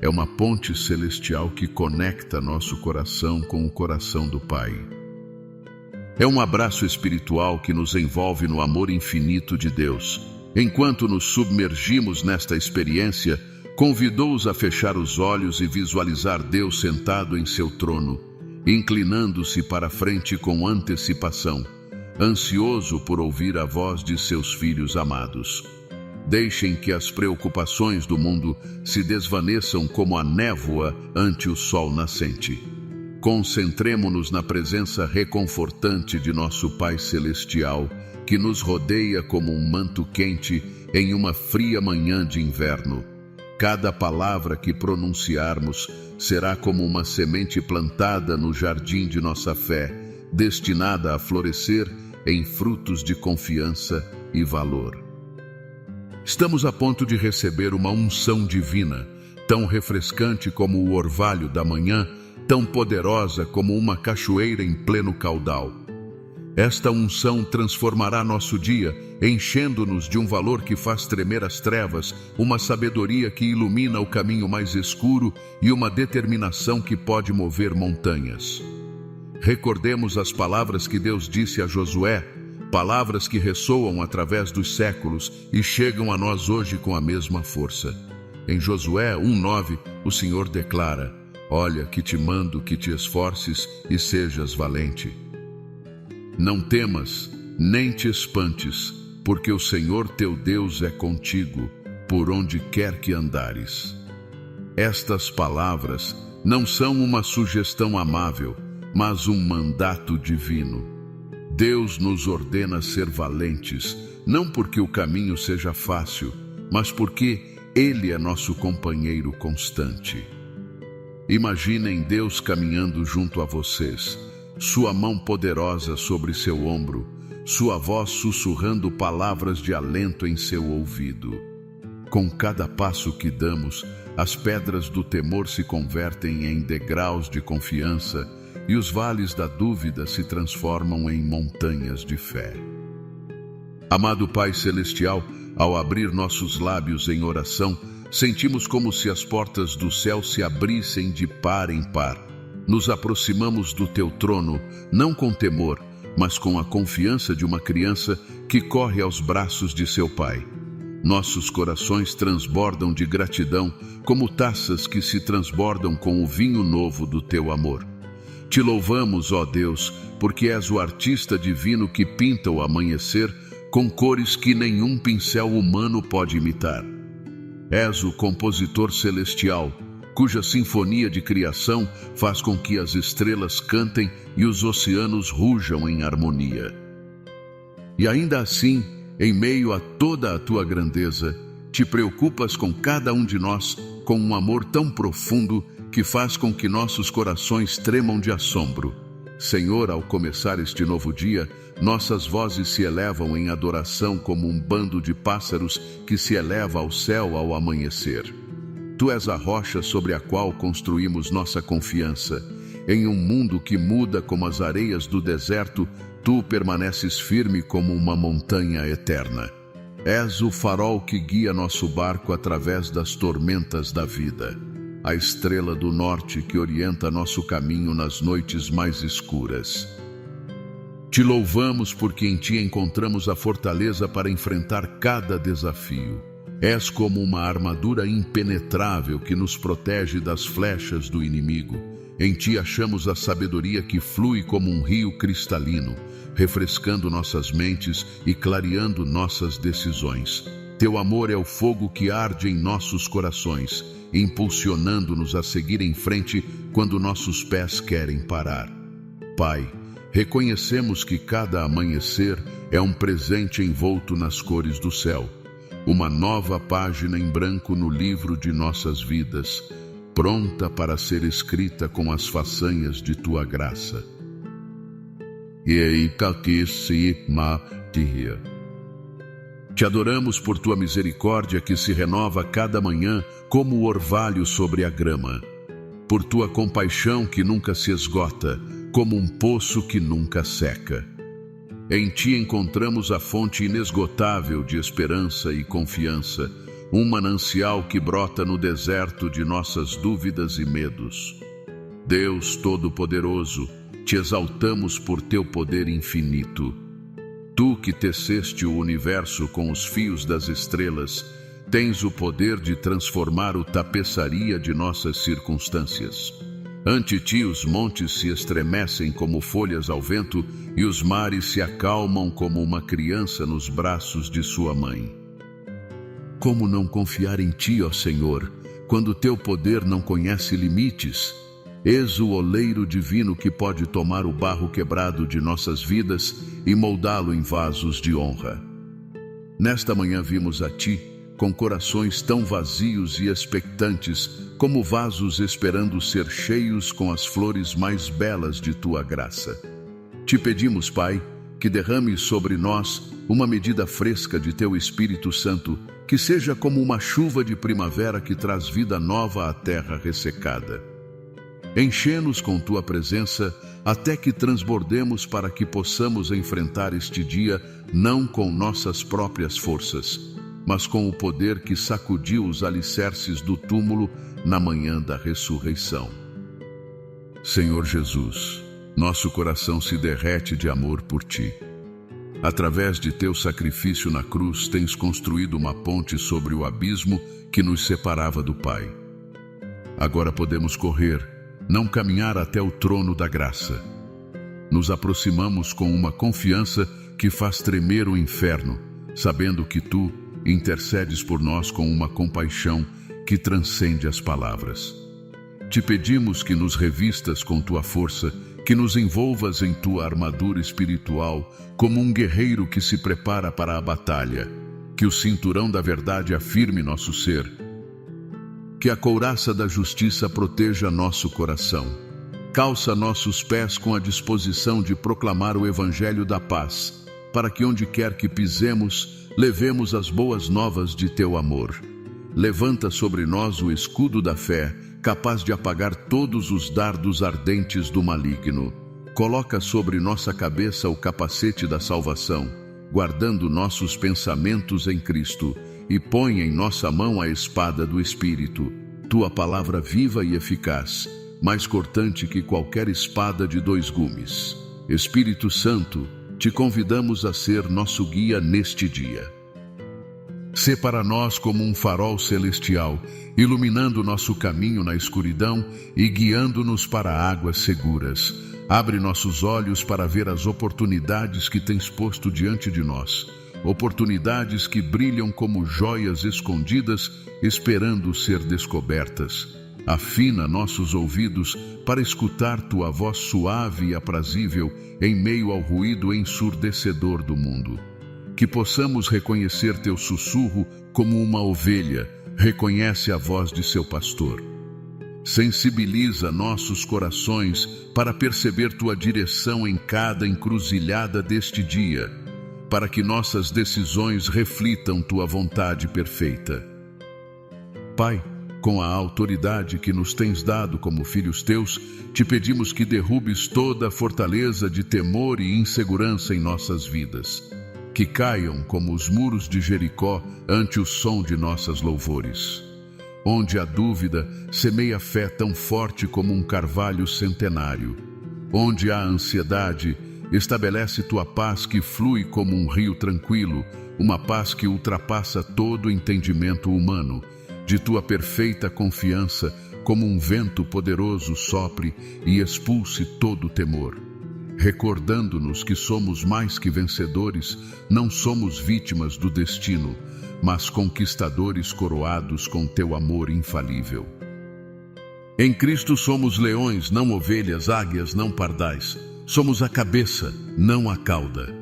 É uma ponte celestial que conecta nosso coração com o coração do Pai. É um abraço espiritual que nos envolve no amor infinito de Deus. Enquanto nos submergimos nesta experiência, convidou-os a fechar os olhos e visualizar Deus sentado em seu trono, inclinando-se para a frente com antecipação, ansioso por ouvir a voz de seus filhos amados. Deixem que as preocupações do mundo se desvaneçam como a névoa ante o sol nascente. Concentremo-nos na presença reconfortante de nosso Pai Celestial, que nos rodeia como um manto quente em uma fria manhã de inverno. Cada palavra que pronunciarmos será como uma semente plantada no jardim de nossa fé, destinada a florescer em frutos de confiança e valor. Estamos a ponto de receber uma unção divina, tão refrescante como o orvalho da manhã, tão poderosa como uma cachoeira em pleno caudal. Esta unção transformará nosso dia, enchendo-nos de um valor que faz tremer as trevas, uma sabedoria que ilumina o caminho mais escuro e uma determinação que pode mover montanhas. Recordemos as palavras que Deus disse a Josué, palavras que ressoam através dos séculos e chegam a nós hoje com a mesma força. Em Josué 1:9, o Senhor declara: "Olha que te mando que te esforces e sejas valente. Não temas, nem te espantes, porque o Senhor teu Deus é contigo, por onde quer que andares." Estas palavras não são uma sugestão amável, mas um mandato divino. Deus nos ordena ser valentes, não porque o caminho seja fácil, mas porque Ele é nosso companheiro constante. Imaginem Deus caminhando junto a vocês, sua mão poderosa sobre seu ombro, sua voz sussurrando palavras de alento em seu ouvido. Com cada passo que damos, as pedras do temor se convertem em degraus de confiança e os vales da dúvida se transformam em montanhas de fé. Amado Pai Celestial, ao abrir nossos lábios em oração, sentimos como se as portas do céu se abrissem de par em par. Nos aproximamos do Teu trono, não com temor, mas com a confiança de uma criança que corre aos braços de seu pai. Nossos corações transbordam de gratidão, como taças que se transbordam com o vinho novo do Teu amor. Te louvamos, ó Deus, porque és o artista divino que pinta o amanhecer com cores que nenhum pincel humano pode imitar. És o compositor celestial, cuja sinfonia de criação faz com que as estrelas cantem e os oceanos rujam em harmonia. E ainda assim, em meio a toda a tua grandeza, te preocupas com cada um de nós com um amor tão profundo que faz com que nossos corações tremam de assombro. Senhor, ao começar este novo dia, nossas vozes se elevam em adoração como um bando de pássaros que se eleva ao céu ao amanhecer. Tu és a rocha sobre a qual construímos nossa confiança. Em um mundo que muda como as areias do deserto, tu permaneces firme como uma montanha eterna. És o farol que guia nosso barco através das tormentas da vida, a estrela do norte que orienta nosso caminho nas noites mais escuras. Te louvamos porque em ti encontramos a fortaleza para enfrentar cada desafio. És como uma armadura impenetrável que nos protege das flechas do inimigo. Em ti achamos a sabedoria que flui como um rio cristalino, refrescando nossas mentes e clareando nossas decisões. Teu amor é o fogo que arde em nossos corações, impulsionando-nos a seguir em frente quando nossos pés querem parar. Pai, reconhecemos que cada amanhecer é um presente envolto nas cores do céu, uma nova página em branco no livro de nossas vidas, pronta para ser escrita com as façanhas de tua graça. Te adoramos por tua misericórdia que se renova cada manhã como o orvalho sobre a grama, por tua compaixão que nunca se esgota, como um poço que nunca seca. Em ti encontramos a fonte inesgotável de esperança e confiança, um manancial que brota no deserto de nossas dúvidas e medos. Deus Todo-Poderoso, te exaltamos por teu poder infinito. Tu que teceste o universo com os fios das estrelas, tens o poder de transformar a tapeçaria de nossas circunstâncias. Ante ti os montes se estremecem como folhas ao vento e os mares se acalmam como uma criança nos braços de sua mãe. Como não confiar em ti, ó Senhor, quando teu poder não conhece limites? És o oleiro divino que pode tomar o barro quebrado de nossas vidas e moldá-lo em vasos de honra. Nesta manhã vimos a ti, com corações tão vazios e expectantes, como vasos esperando ser cheios com as flores mais belas de tua graça. Te pedimos, Pai, que derrames sobre nós uma medida fresca de teu Espírito Santo, que seja como uma chuva de primavera que traz vida nova à terra ressecada. Enche-nos com tua presença até que transbordemos para que possamos enfrentar este dia não com nossas próprias forças, mas com o poder que sacudiu os alicerces do túmulo na manhã da ressurreição. Senhor Jesus, nosso coração se derrete de amor por ti. Através de teu sacrifício na cruz, tens construído uma ponte sobre o abismo que nos separava do Pai. Agora podemos correr, não caminhar até o trono da graça. Nos aproximamos com uma confiança que faz tremer o inferno, sabendo que tu intercedes por nós com uma compaixão que transcende as palavras. Te pedimos que nos revistas com tua força, que nos envolvas em tua armadura espiritual, como um guerreiro que se prepara para a batalha, que o cinturão da verdade afirme nosso ser, que a couraça da justiça proteja nosso coração, Calça nossos pés com a disposição de proclamar o Evangelho da paz, para que onde quer que pisemos, levemos as boas novas de teu amor. Levanta sobre nós o escudo da fé, capaz de apagar todos os dardos ardentes do maligno. Coloca sobre nossa cabeça o capacete da salvação, guardando nossos pensamentos em Cristo, e põe em nossa mão a espada do Espírito, tua palavra viva e eficaz, mais cortante que qualquer espada de 2 gumes. Espírito Santo, te convidamos a ser nosso guia neste dia. Sê para nós como um farol celestial, iluminando nosso caminho na escuridão e guiando-nos para águas seguras. Abre nossos olhos para ver as oportunidades que tens posto diante de nós. Oportunidades que brilham como joias escondidas, esperando ser descobertas. Afina nossos ouvidos para escutar tua voz suave e aprazível em meio ao ruído ensurdecedor do mundo. Que possamos reconhecer teu sussurro como uma ovelha reconhece a voz de seu pastor. Sensibiliza nossos corações para perceber tua direção em cada encruzilhada deste dia, para que nossas decisões reflitam tua vontade perfeita. Pai, com a autoridade que nos tens dado como filhos teus, te pedimos que derrubes toda a fortaleza de temor e insegurança em nossas vidas. Que caiam como os muros de Jericó ante o som de nossas louvores. Onde a dúvida semeia fé tão forte como um carvalho centenário. Onde há ansiedade, estabelece tua paz que flui como um rio tranquilo, uma paz que ultrapassa todo entendimento humano. De tua perfeita confiança, como um vento poderoso sopre e expulse todo temor. Recordando-nos que somos mais que vencedores, não somos vítimas do destino, mas conquistadores coroados com teu amor infalível. Em Cristo somos leões, não ovelhas, águias, não pardais. Somos a cabeça, não a cauda.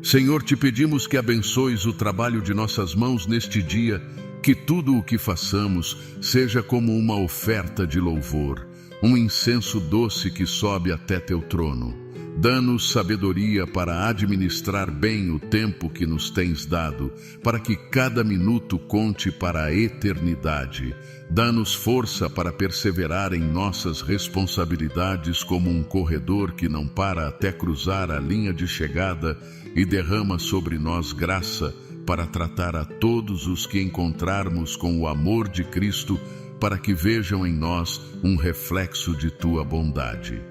Senhor, te pedimos que abençoes o trabalho de nossas mãos neste dia, que tudo o que façamos seja como uma oferta de louvor, um incenso doce que sobe até teu trono. Dá-nos sabedoria para administrar bem o tempo que nos tens dado, para que cada minuto conte para a eternidade. Dá-nos força para perseverar em nossas responsabilidades como um corredor que não para até cruzar a linha de chegada, e derrama sobre nós graça para tratar a todos os que encontrarmos com o amor de Cristo, para que vejam em nós um reflexo de tua bondade.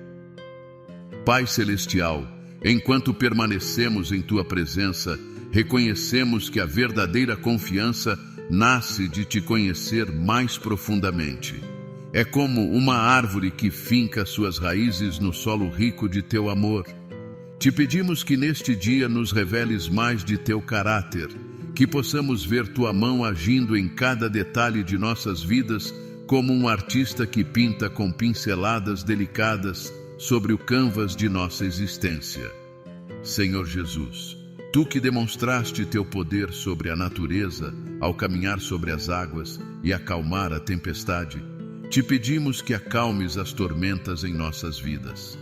Pai Celestial, enquanto permanecemos em tua presença, reconhecemos que a verdadeira confiança nasce de te conhecer mais profundamente. É como uma árvore que finca suas raízes no solo rico de teu amor. Te pedimos que neste dia nos reveles mais de teu caráter, que possamos ver tua mão agindo em cada detalhe de nossas vidas, como um artista que pinta com pinceladas delicadas sobre o canvas de nossa existência. Senhor Jesus, tu que demonstraste teu poder sobre a natureza ao caminhar sobre as águas e acalmar a tempestade, te pedimos que acalmes as tormentas em nossas vidas.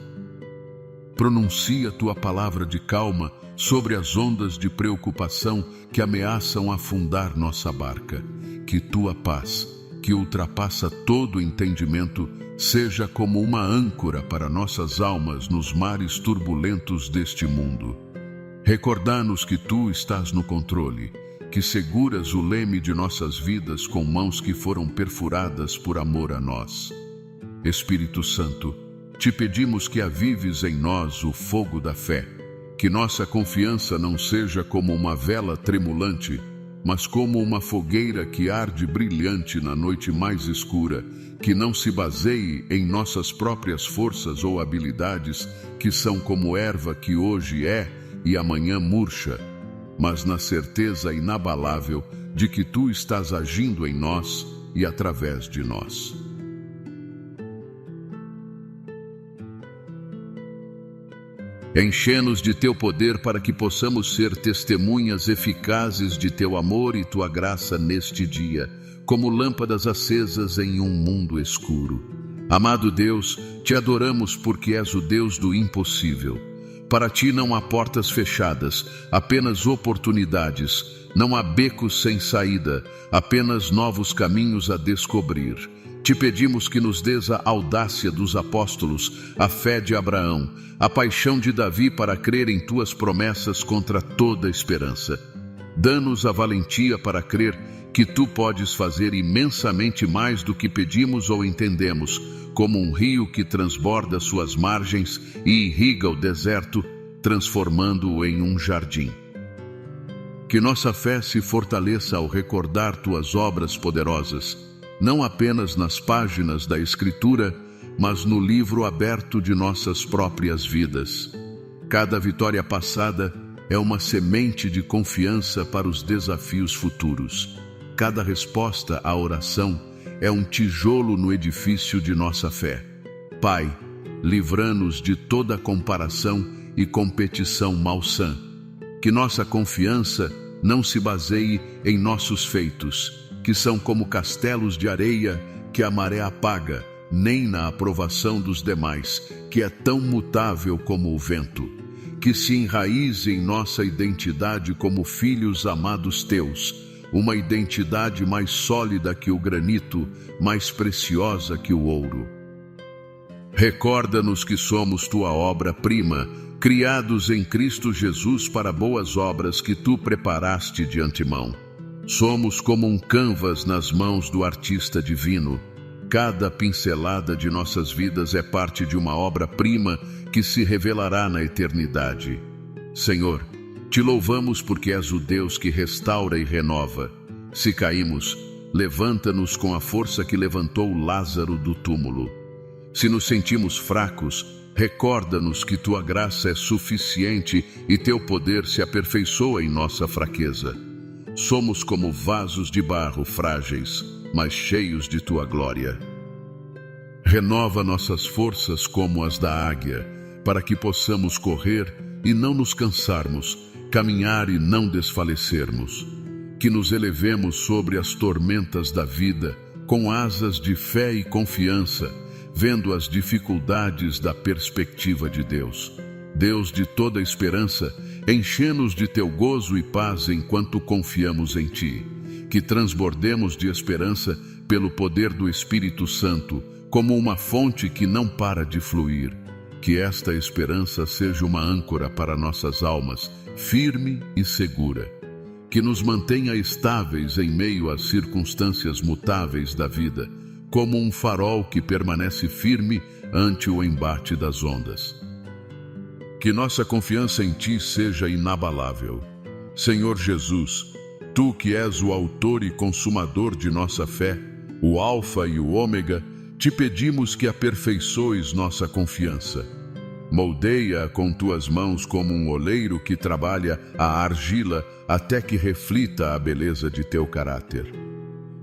Pronuncia tua palavra de calma sobre as ondas de preocupação que ameaçam afundar nossa barca. Que tua paz, que ultrapassa todo entendimento, seja como uma âncora para nossas almas nos mares turbulentos deste mundo. Recordá-nos que tu estás no controle, que seguras o leme de nossas vidas com mãos que foram perfuradas por amor a nós. Espírito Santo, te pedimos que avives em nós o fogo da fé, que nossa confiança não seja como uma vela tremulante, mas como uma fogueira que arde brilhante na noite mais escura, que não se baseie em nossas próprias forças ou habilidades, que são como erva que hoje é e amanhã murcha, mas na certeza inabalável de que tu estás agindo em nós e através de nós. Enche-nos de teu poder para que possamos ser testemunhas eficazes de teu amor e tua graça neste dia, como lâmpadas acesas em um mundo escuro. Amado Deus, te adoramos porque és o Deus do impossível. Para ti não há portas fechadas, apenas oportunidades. Não há becos sem saída, apenas novos caminhos a descobrir. Te pedimos que nos dês a audácia dos apóstolos, a fé de Abraão, a paixão de Davi para crer em tuas promessas contra toda esperança. Dá-nos a valentia para crer que tu podes fazer imensamente mais do que pedimos ou entendemos, como um rio que transborda suas margens e irriga o deserto, transformando-o em um jardim. Que nossa fé se fortaleça ao recordar tuas obras poderosas, não apenas nas páginas da Escritura, mas no livro aberto de nossas próprias vidas. Cada vitória passada é uma semente de confiança para os desafios futuros. Cada resposta à oração é um tijolo no edifício de nossa fé. Pai, livra-nos de toda comparação e competição malsã. Que nossa confiança não se baseie em nossos feitos, que são como castelos de areia que a maré apaga, nem na aprovação dos demais, que é tão mutável como o vento. Que se enraize em nossa identidade como filhos amados teus, uma identidade mais sólida que o granito, mais preciosa que o ouro. Recorda-nos que somos tua obra-prima, criados em Cristo Jesus para boas obras que tu preparaste de antemão. Somos como um canvas nas mãos do artista divino. Cada pincelada de nossas vidas é parte de uma obra-prima que se revelará na eternidade. Senhor, te louvamos porque és o Deus que restaura e renova. Se caímos, levanta-nos com a força que levantou Lázaro do túmulo. Se nos sentimos fracos, recorda-nos que tua graça é suficiente e teu poder se aperfeiçoa em nossa fraqueza. Somos como vasos de barro frágeis, mas cheios de tua glória. Renova nossas forças como as da águia, para que possamos correr e não nos cansarmos, caminhar e não desfalecermos. Que nos elevemos sobre as tormentas da vida, com asas de fé e confiança, vendo as dificuldades da perspectiva de Deus. Deus de toda esperança, enche-nos de teu gozo e paz enquanto confiamos em ti. Que transbordemos de esperança pelo poder do Espírito Santo, como uma fonte que não para de fluir. Que esta esperança seja uma âncora para nossas almas, firme e segura. Que nos mantenha estáveis em meio às circunstâncias mutáveis da vida, como um farol que permanece firme ante o embate das ondas. Que nossa confiança em ti seja inabalável. Senhor Jesus, tu que és o autor e consumador de nossa fé, o Alfa e o Ômega, te pedimos que aperfeiçoes nossa confiança. Moldeia-a com tuas mãos como um oleiro que trabalha a argila até que reflita a beleza de teu caráter.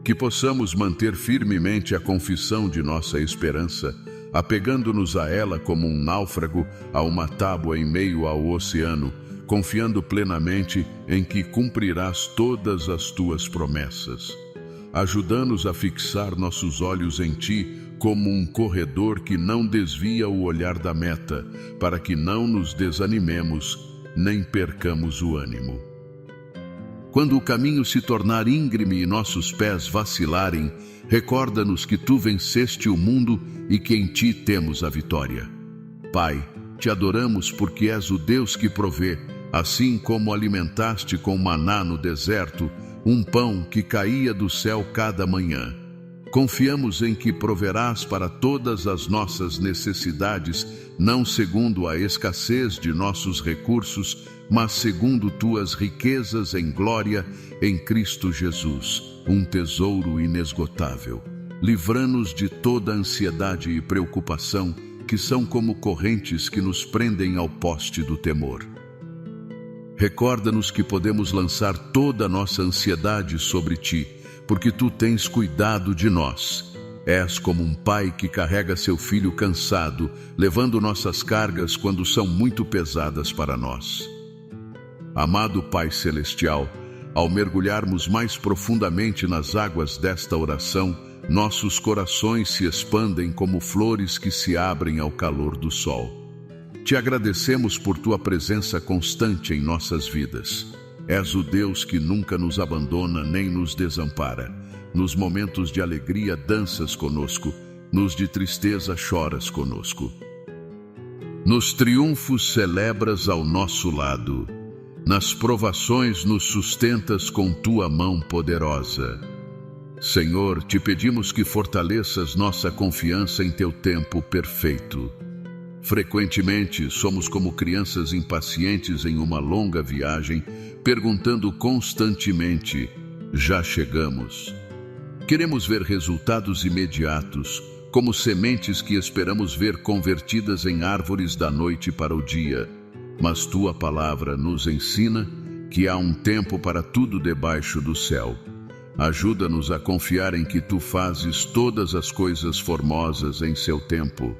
Que possamos manter firmemente a confissão de nossa esperança, apegando-nos a ela como um náufrago a uma tábua em meio ao oceano, confiando plenamente em que cumprirás todas as tuas promessas. Ajuda-nos a fixar nossos olhos em ti como um corredor que não desvia o olhar da meta, para que não nos desanimemos, nem percamos o ânimo. Quando o caminho se tornar íngreme e nossos pés vacilarem, recorda-nos que tu venceste o mundo e que em ti temos a vitória. Pai, te adoramos porque és o Deus que provê, assim como alimentaste com maná no deserto, um pão que caía do céu cada manhã. Confiamos em que proverás para todas as nossas necessidades, não segundo a escassez de nossos recursos, mas segundo tuas riquezas em glória em Cristo Jesus, um tesouro inesgotável. Livra-nos de toda ansiedade e preocupação, que são como correntes que nos prendem ao poste do temor. Recorda-nos que podemos lançar toda a nossa ansiedade sobre ti, porque tu tens cuidado de nós. És como um pai que carrega seu filho cansado, levando nossas cargas quando são muito pesadas para nós. Amado Pai Celestial, ao mergulharmos mais profundamente nas águas desta oração, nossos corações se expandem como flores que se abrem ao calor do sol. Te agradecemos por tua presença constante em nossas vidas. És o Deus que nunca nos abandona nem nos desampara. Nos momentos de alegria danças conosco, nos de tristeza choras conosco. Nos triunfos celebras ao nosso lado, nas provações nos sustentas com tua mão poderosa. Senhor, te pedimos que fortaleças nossa confiança em teu tempo perfeito. Frequentemente somos como crianças impacientes em uma longa viagem, perguntando constantemente: já chegamos? Queremos ver resultados imediatos, como sementes que esperamos ver convertidas em árvores da noite para o dia. Mas tua palavra nos ensina que há um tempo para tudo debaixo do céu. Ajuda-nos a confiar em que tu fazes todas as coisas formosas em seu tempo.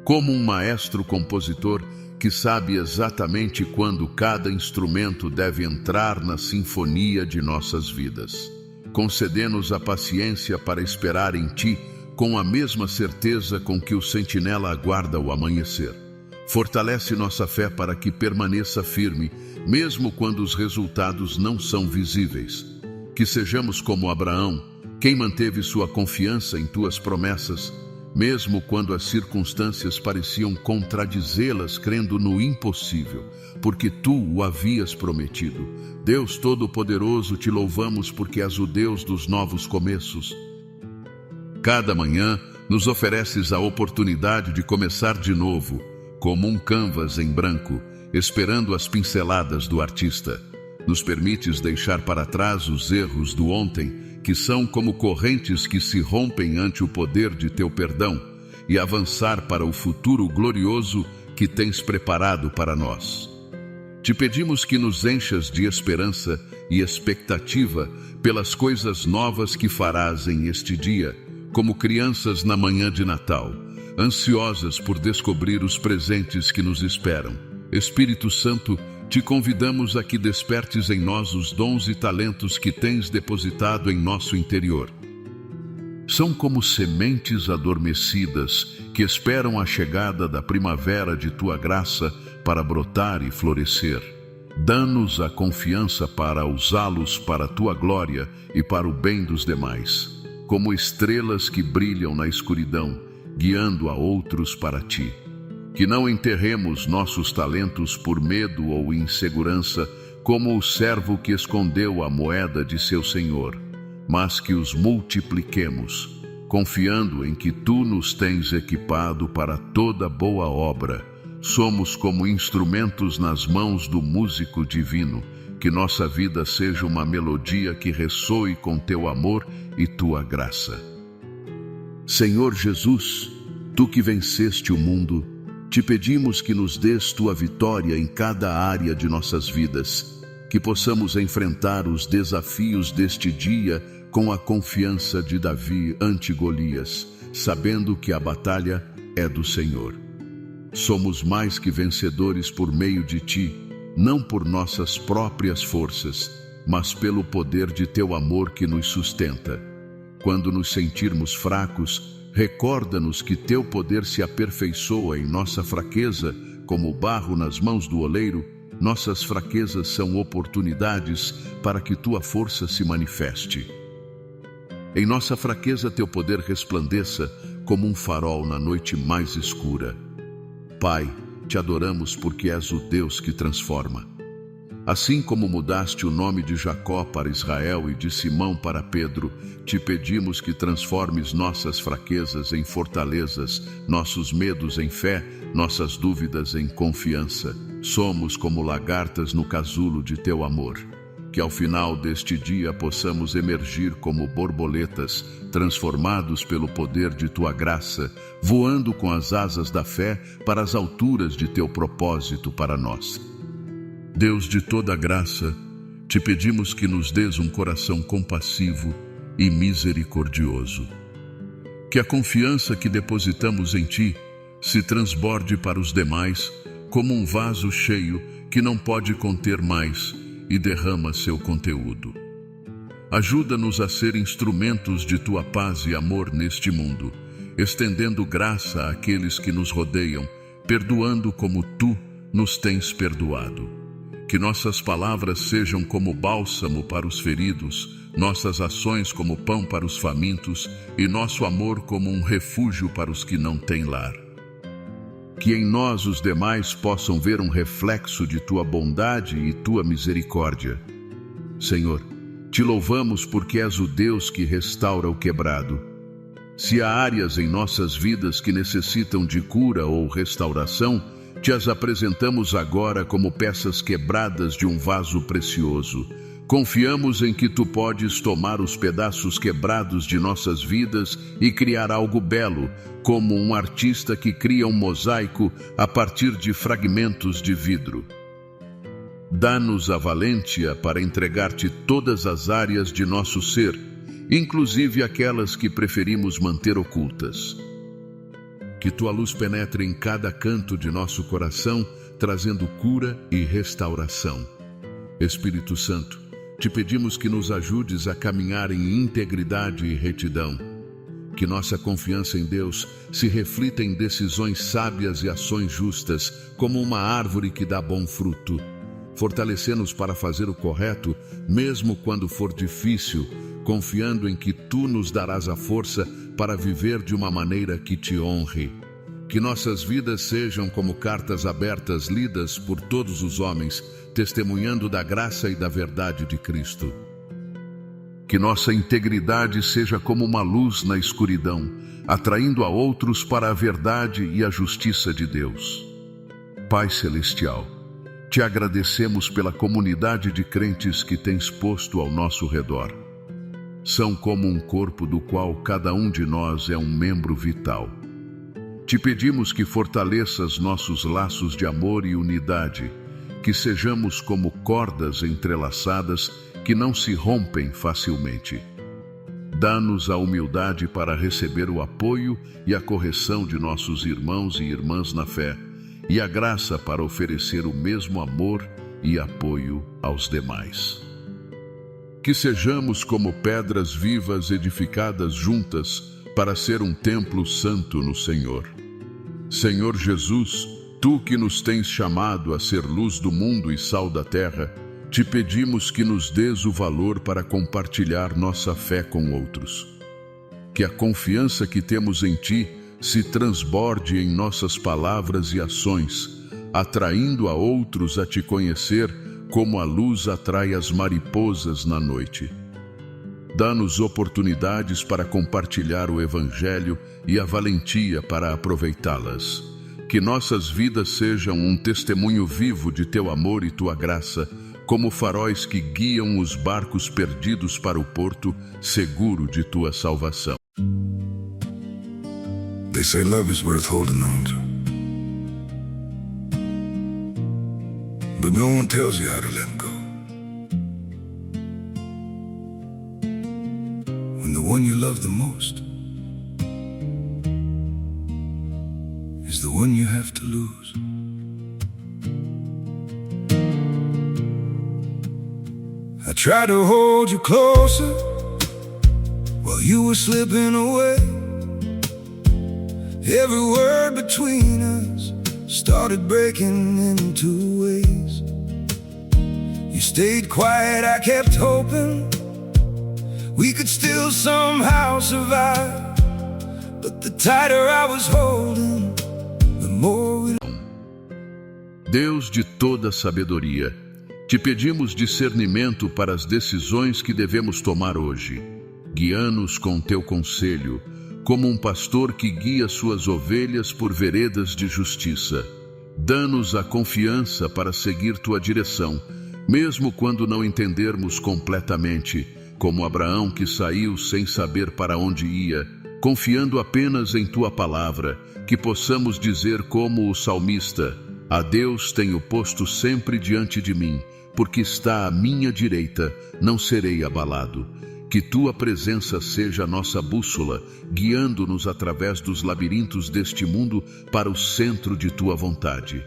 Como um maestro compositor que sabe exatamente quando cada instrumento deve entrar na sinfonia de nossas vidas. Concede-nos a paciência para esperar em ti, com a mesma certeza com que o sentinela aguarda o amanhecer. Fortalece nossa fé para que permaneça firme, mesmo quando os resultados não são visíveis. Que sejamos como Abraão, quem manteve sua confiança em tuas promessas, mesmo quando as circunstâncias pareciam contradizê-las, crendo no impossível, porque tu o havias prometido. Deus Todo-Poderoso, te louvamos porque és o Deus dos novos começos. Cada manhã nos ofereces a oportunidade de começar de novo, como um canvas em branco, esperando as pinceladas do artista. Nos permites deixar para trás os erros do ontem, que são como correntes que se rompem ante o poder de teu perdão, e avançar para o futuro glorioso que tens preparado para nós. Te pedimos que nos enchas de esperança e expectativa pelas coisas novas que farás em este dia, como crianças na manhã de Natal, ansiosas por descobrir os presentes que nos esperam. Espírito Santo, te convidamos a que despertes em nós os dons e talentos que tens depositado em nosso interior. São como sementes adormecidas que esperam a chegada da primavera de tua graça para brotar e florescer. Dá-nos a confiança para usá-los para a tua glória e para o bem dos demais, como estrelas que brilham na escuridão, guiando a outros para ti. Que não enterremos nossos talentos por medo ou insegurança, como o servo que escondeu a moeda de seu senhor, mas que os multipliquemos, confiando em que tu nos tens equipado para toda boa obra. Somos como instrumentos nas mãos do músico divino, que nossa vida seja uma melodia que ressoe com teu amor e tua graça. Senhor Jesus, tu que venceste o mundo, te pedimos que nos dês tua vitória em cada área de nossas vidas, que possamos enfrentar os desafios deste dia com a confiança de Davi ante Golias, sabendo que a batalha é do Senhor. Somos mais que vencedores por meio de ti, não por nossas próprias forças, mas pelo poder de teu amor que nos sustenta. Quando nos sentirmos fracos, recorda-nos que teu poder se aperfeiçoa em nossa fraqueza, como o barro nas mãos do oleiro. Nossas fraquezas são oportunidades para que tua força se manifeste. Em nossa fraqueza teu poder resplandeça como um farol na noite mais escura. Pai, te adoramos porque és o Deus que transforma. Assim como mudaste o nome de Jacó para Israel e de Simão para Pedro, te pedimos que transformes nossas fraquezas em fortalezas, nossos medos em fé, nossas dúvidas em confiança. Somos como lagartas no casulo de teu amor. Que ao final deste dia possamos emergir como borboletas, transformados pelo poder de tua graça, voando com as asas da fé para as alturas de teu propósito para nós. Deus de toda graça, te pedimos que nos dês um coração compassivo e misericordioso. Que a confiança que depositamos em ti se transborde para os demais como um vaso cheio que não pode conter mais e derrama seu conteúdo. Ajuda-nos a ser instrumentos de tua paz e amor neste mundo, estendendo graça àqueles que nos rodeiam, perdoando como tu nos tens perdoado. Que nossas palavras sejam como bálsamo para os feridos, nossas ações como pão para os famintos e nosso amor como um refúgio para os que não têm lar. Que em nós os demais possam ver um reflexo de tua bondade e tua misericórdia. Senhor, te louvamos porque és o Deus que restaura o quebrado. Se há áreas em nossas vidas que necessitam de cura ou restauração, te as apresentamos agora como peças quebradas de um vaso precioso. Confiamos em que tu podes tomar os pedaços quebrados de nossas vidas e criar algo belo, como um artista que cria um mosaico a partir de fragmentos de vidro. Dá-nos a valência para entregar-te todas as áreas de nosso ser, inclusive aquelas que preferimos manter ocultas. Que tua luz penetre em cada canto de nosso coração, trazendo cura e restauração. Espírito Santo, te pedimos que nos ajudes a caminhar em integridade e retidão. Que nossa confiança em Deus se reflita em decisões sábias e ações justas, como uma árvore que dá bom fruto. Fortalecê-nos para fazer o correto, mesmo quando for difícil, confiando em que tu nos darás a força para viver de uma maneira que te honre. Que nossas vidas sejam como cartas abertas lidas por todos os homens, testemunhando da graça e da verdade de Cristo. Que nossa integridade seja como uma luz na escuridão, atraindo a outros para a verdade e a justiça de Deus. Pai Celestial, te agradecemos pela comunidade de crentes que tens posto ao nosso redor. São como um corpo do qual cada um de nós é um membro vital. Te pedimos que fortaleças nossos laços de amor e unidade, que sejamos como cordas entrelaçadas que não se rompem facilmente. Dá-nos a humildade para receber o apoio e a correção de nossos irmãos e irmãs na fé, e a graça para oferecer o mesmo amor e apoio aos demais. Que sejamos como pedras vivas edificadas juntas para ser um templo santo no Senhor. Senhor Jesus, tu que nos tens chamado a ser luz do mundo e sal da terra, te pedimos que nos dês o valor para compartilhar nossa fé com outros. Que a confiança que temos em ti se transborde em nossas palavras e ações, atraindo a outros a te conhecer como a luz atrai as mariposas na noite. Dá-nos oportunidades para compartilhar o Evangelho e a valentia para aproveitá-las. Que nossas vidas sejam um testemunho vivo de teu amor e tua graça, como faróis que guiam os barcos perdidos para o porto seguro de tua salvação. They say love is worth holding on to, but no one tells you how to let go. When the one you love the most is the one you have to lose. I tried to hold you closer while you were slipping away. Every word between us started breaking into ways. You stayed quiet, I kept hoping we could still somehow survive. But the tighter I was holding, the more we... Deus de toda sabedoria, te pedimos discernimento para as decisões que devemos tomar hoje. Guia-nos com teu conselho, como um pastor que guia suas ovelhas por veredas de justiça. Dá-nos a confiança para seguir tua direção, mesmo quando não entendermos completamente, como Abraão que saiu sem saber para onde ia, confiando apenas em tua palavra, que possamos dizer como o salmista: a Deus tenho posto sempre diante de mim, porque está à minha direita, não serei abalado. Que tua presença seja a nossa bússola, guiando-nos através dos labirintos deste mundo para o centro de tua vontade.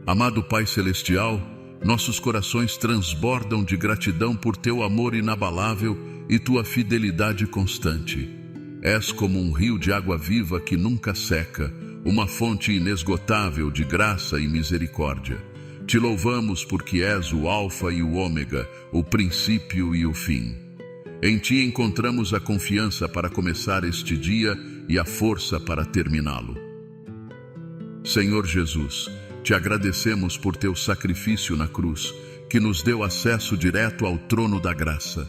Amado Pai Celestial, nossos corações transbordam de gratidão por teu amor inabalável e tua fidelidade constante. És como um rio de água viva que nunca seca, uma fonte inesgotável de graça e misericórdia. Te louvamos porque és o Alfa e o Ômega, o princípio e o fim. Em ti encontramos a confiança para começar este dia e a força para terminá-lo. Senhor Jesus, te agradecemos por teu sacrifício na cruz, que nos deu acesso direto ao trono da graça.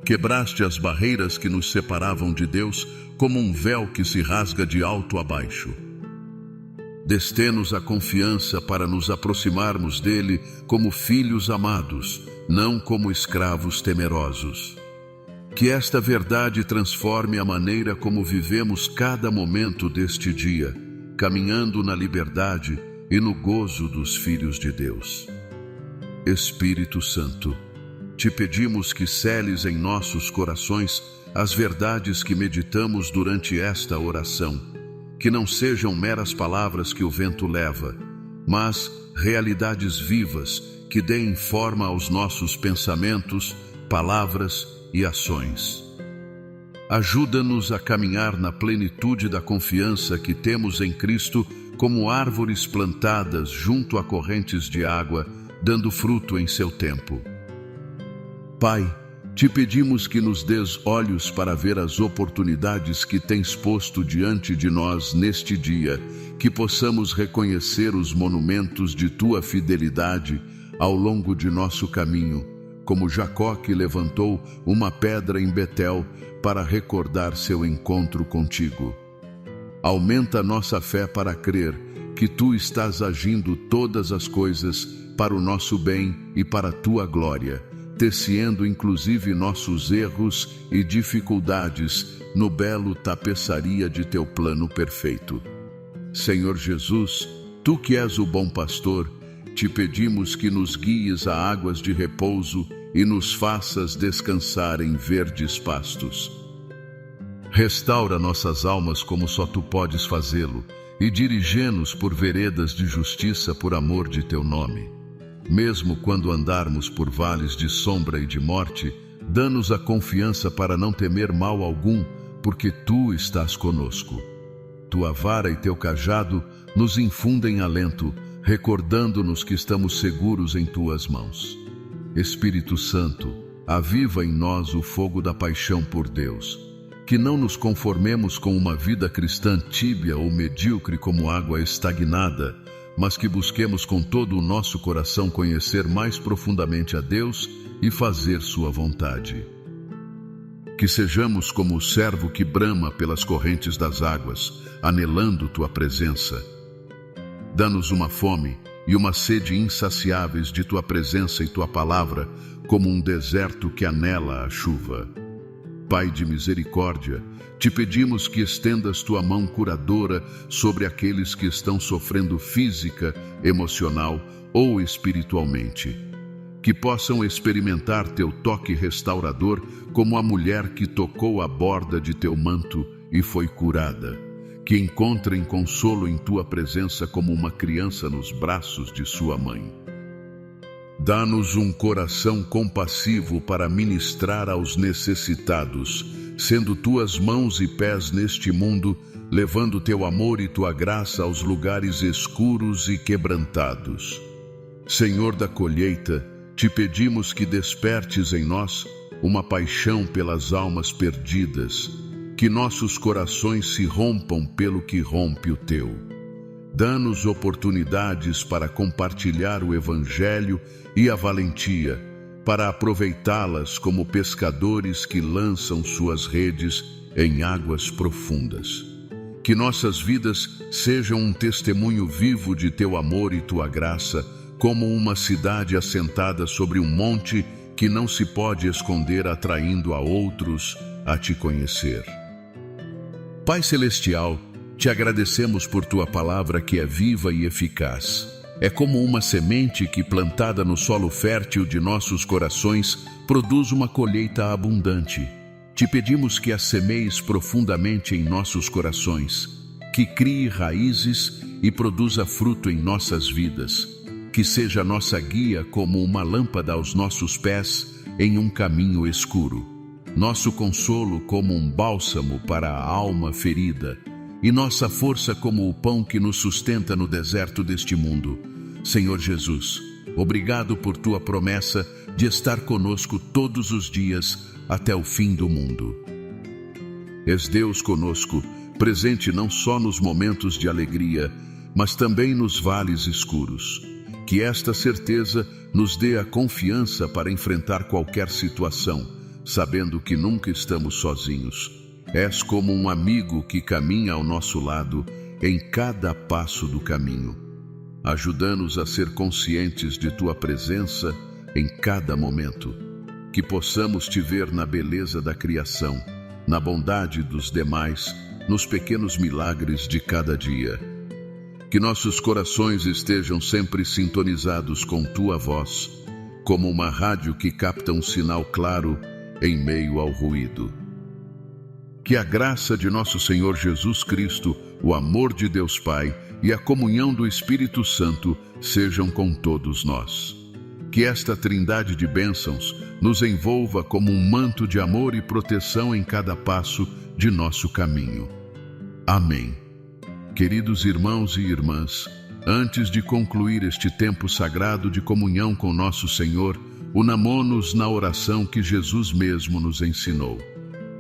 Quebraste as barreiras que nos separavam de Deus como um véu que se rasga de alto a baixo. Dê-nos a confiança para nos aproximarmos dele como filhos amados, não como escravos temerosos. Que esta verdade transforme a maneira como vivemos cada momento deste dia, caminhando na liberdade e no gozo dos filhos de Deus. Espírito Santo, te pedimos que seles em nossos corações as verdades que meditamos durante esta oração, que não sejam meras palavras que o vento leva, mas realidades vivas que deem forma aos nossos pensamentos, palavras e ações. Ajuda-nos a caminhar na plenitude da confiança que temos em Cristo como árvores plantadas junto a correntes de água, dando fruto em seu tempo. Pai, te pedimos que nos dês olhos para ver as oportunidades que tens posto diante de nós neste dia, que possamos reconhecer os monumentos de tua fidelidade ao longo de nosso caminho, como Jacó que levantou uma pedra em Betel para recordar seu encontro contigo. Aumenta nossa fé para crer que tu estás agindo todas as coisas para o nosso bem e para a tua glória, tecendo inclusive nossos erros e dificuldades no belo tapeçaria de teu plano perfeito. Senhor Jesus, tu que és o bom pastor, te pedimos que nos guies a águas de repouso e nos faças descansar em verdes pastos. Restaura nossas almas como só tu podes fazê-lo e dirige-nos por veredas de justiça por amor de teu nome. Mesmo quando andarmos por vales de sombra e de morte, dá-nos a confiança para não temer mal algum, porque tu estás conosco. Tua vara e teu cajado nos infundem alento, recordando-nos que estamos seguros em tuas mãos. Espírito Santo, aviva em nós o fogo da paixão por Deus, que não nos conformemos com uma vida cristã tíbia ou medíocre como água estagnada, mas que busquemos com todo o nosso coração conhecer mais profundamente a Deus e fazer sua vontade. Que sejamos como o servo que brama pelas correntes das águas, anelando tua presença. Dá-nos uma fome e uma sede insaciáveis de tua presença e tua palavra, como um deserto que anela a chuva. Pai de misericórdia, te pedimos que estendas tua mão curadora sobre aqueles que estão sofrendo física, emocional ou espiritualmente. Que possam experimentar teu toque restaurador como a mulher que tocou a borda de teu manto e foi curada. Que encontrem consolo em tua presença como uma criança nos braços de sua mãe. Dá-nos um coração compassivo para ministrar aos necessitados, sendo tuas mãos e pés neste mundo, levando teu amor e tua graça aos lugares escuros e quebrantados. Senhor da colheita, te pedimos que despertes em nós uma paixão pelas almas perdidas, que nossos corações se rompam pelo que rompe o teu. Dá-nos oportunidades para compartilhar o Evangelho e a valentia, para aproveitá-las como pescadores que lançam suas redes em águas profundas. Que nossas vidas sejam um testemunho vivo de teu amor e tua graça, como uma cidade assentada sobre um monte que não se pode esconder, atraindo a outros a te conhecer. Pai Celestial, te agradecemos por tua palavra que é viva e eficaz. É como uma semente que, plantada no solo fértil de nossos corações, produz uma colheita abundante. Te pedimos que a semeies profundamente em nossos corações, que crie raízes e produza fruto em nossas vidas, que seja nossa guia como uma lâmpada aos nossos pés em um caminho escuro, nosso consolo como um bálsamo para a alma ferida, e nossa força como o pão que nos sustenta no deserto deste mundo. Senhor Jesus, obrigado por tua promessa de estar conosco todos os dias até o fim do mundo. És Deus conosco, presente não só nos momentos de alegria, mas também nos vales escuros. Que esta certeza nos dê a confiança para enfrentar qualquer situação, sabendo que nunca estamos sozinhos. És como um amigo que caminha ao nosso lado em cada passo do caminho. Ajuda-nos a ser conscientes de tua presença em cada momento. Que possamos te ver na beleza da criação, na bondade dos demais, nos pequenos milagres de cada dia. Que nossos corações estejam sempre sintonizados com tua voz, como uma rádio que capta um sinal claro em meio ao ruído. Que a graça de nosso Senhor Jesus Cristo, o amor de Deus Pai e a comunhão do Espírito Santo sejam com todos nós. Que esta trindade de bênçãos nos envolva como um manto de amor e proteção em cada passo de nosso caminho. Amém. Queridos irmãos e irmãs, antes de concluir este tempo sagrado de comunhão com nosso Senhor, unamo-nos na oração que Jesus mesmo nos ensinou.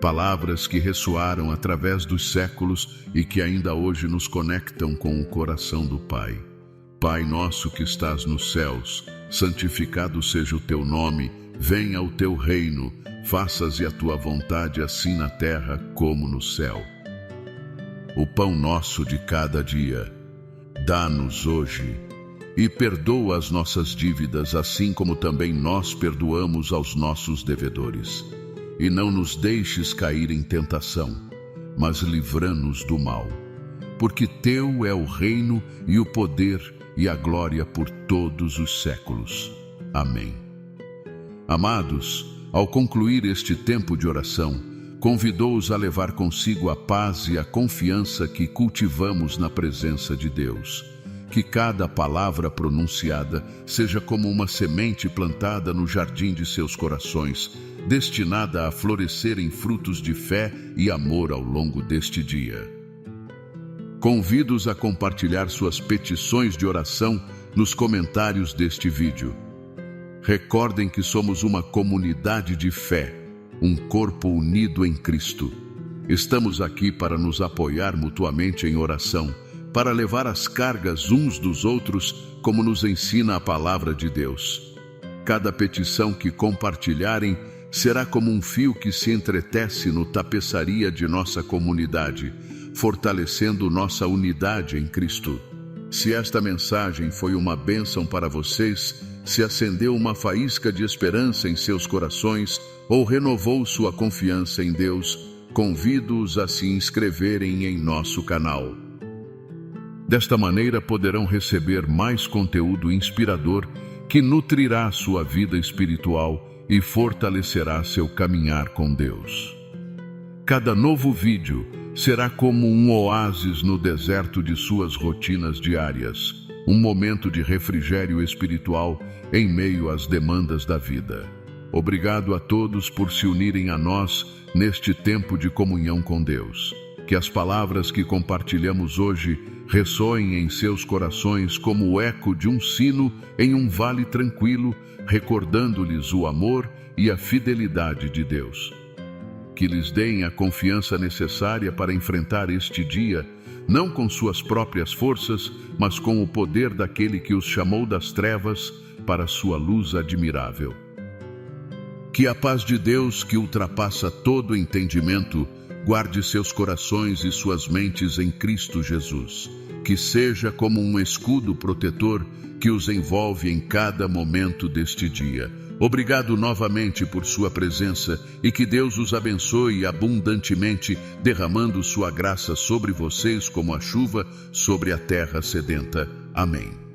Palavras que ressoaram através dos séculos e que ainda hoje nos conectam com o coração do Pai. Pai nosso que estás nos céus, santificado seja o teu nome, venha o teu reino, faça-se a tua vontade assim na terra como no céu. O pão nosso de cada dia, dá-nos hoje, e perdoa as nossas dívidas, assim como também nós perdoamos aos nossos devedores. E não nos deixes cair em tentação, mas livra-nos do mal. Porque teu é o reino e o poder e a glória por todos os séculos. Amém. Amados, ao concluir este tempo de oração, convidou-os a levar consigo a paz e a confiança que cultivamos na presença de Deus. Que cada palavra pronunciada seja como uma semente plantada no jardim de seus corações, destinada a florescer em frutos de fé e amor ao longo deste dia. Convido-os a compartilhar suas petições de oração nos comentários deste vídeo. Recordem que somos uma comunidade de fé, um corpo unido em Cristo. Estamos aqui para nos apoiar mutuamente em oração, para levar as cargas uns dos outros, como nos ensina a palavra de Deus. Cada petição que compartilharem será como um fio que se entretece no tapeçaria de nossa comunidade, fortalecendo nossa unidade em Cristo. Se esta mensagem foi uma bênção para vocês, se acendeu uma faísca de esperança em seus corações ou renovou sua confiança em Deus, convido-os a se inscreverem em nosso canal. Desta maneira poderão receber mais conteúdo inspirador que nutrirá sua vida espiritual e fortalecerá seu caminhar com Deus. Cada novo vídeo será como um oásis no deserto de suas rotinas diárias, um momento de refrigério espiritual em meio às demandas da vida. Obrigado a todos por se unirem a nós neste tempo de comunhão com Deus. Que as palavras que compartilhamos hoje ressoem em seus corações como o eco de um sino em um vale tranquilo, recordando-lhes o amor e a fidelidade de Deus. Que lhes deem a confiança necessária para enfrentar este dia, não com suas próprias forças, mas com o poder daquele que os chamou das trevas para sua luz admirável. Que a paz de Deus, que ultrapassa todo entendimento, guarde seus corações e suas mentes em Cristo Jesus. Que seja como um escudo protetor que os envolve em cada momento deste dia. Obrigado novamente por sua presença e que Deus os abençoe abundantemente, derramando sua graça sobre vocês como a chuva sobre a terra sedenta. Amém.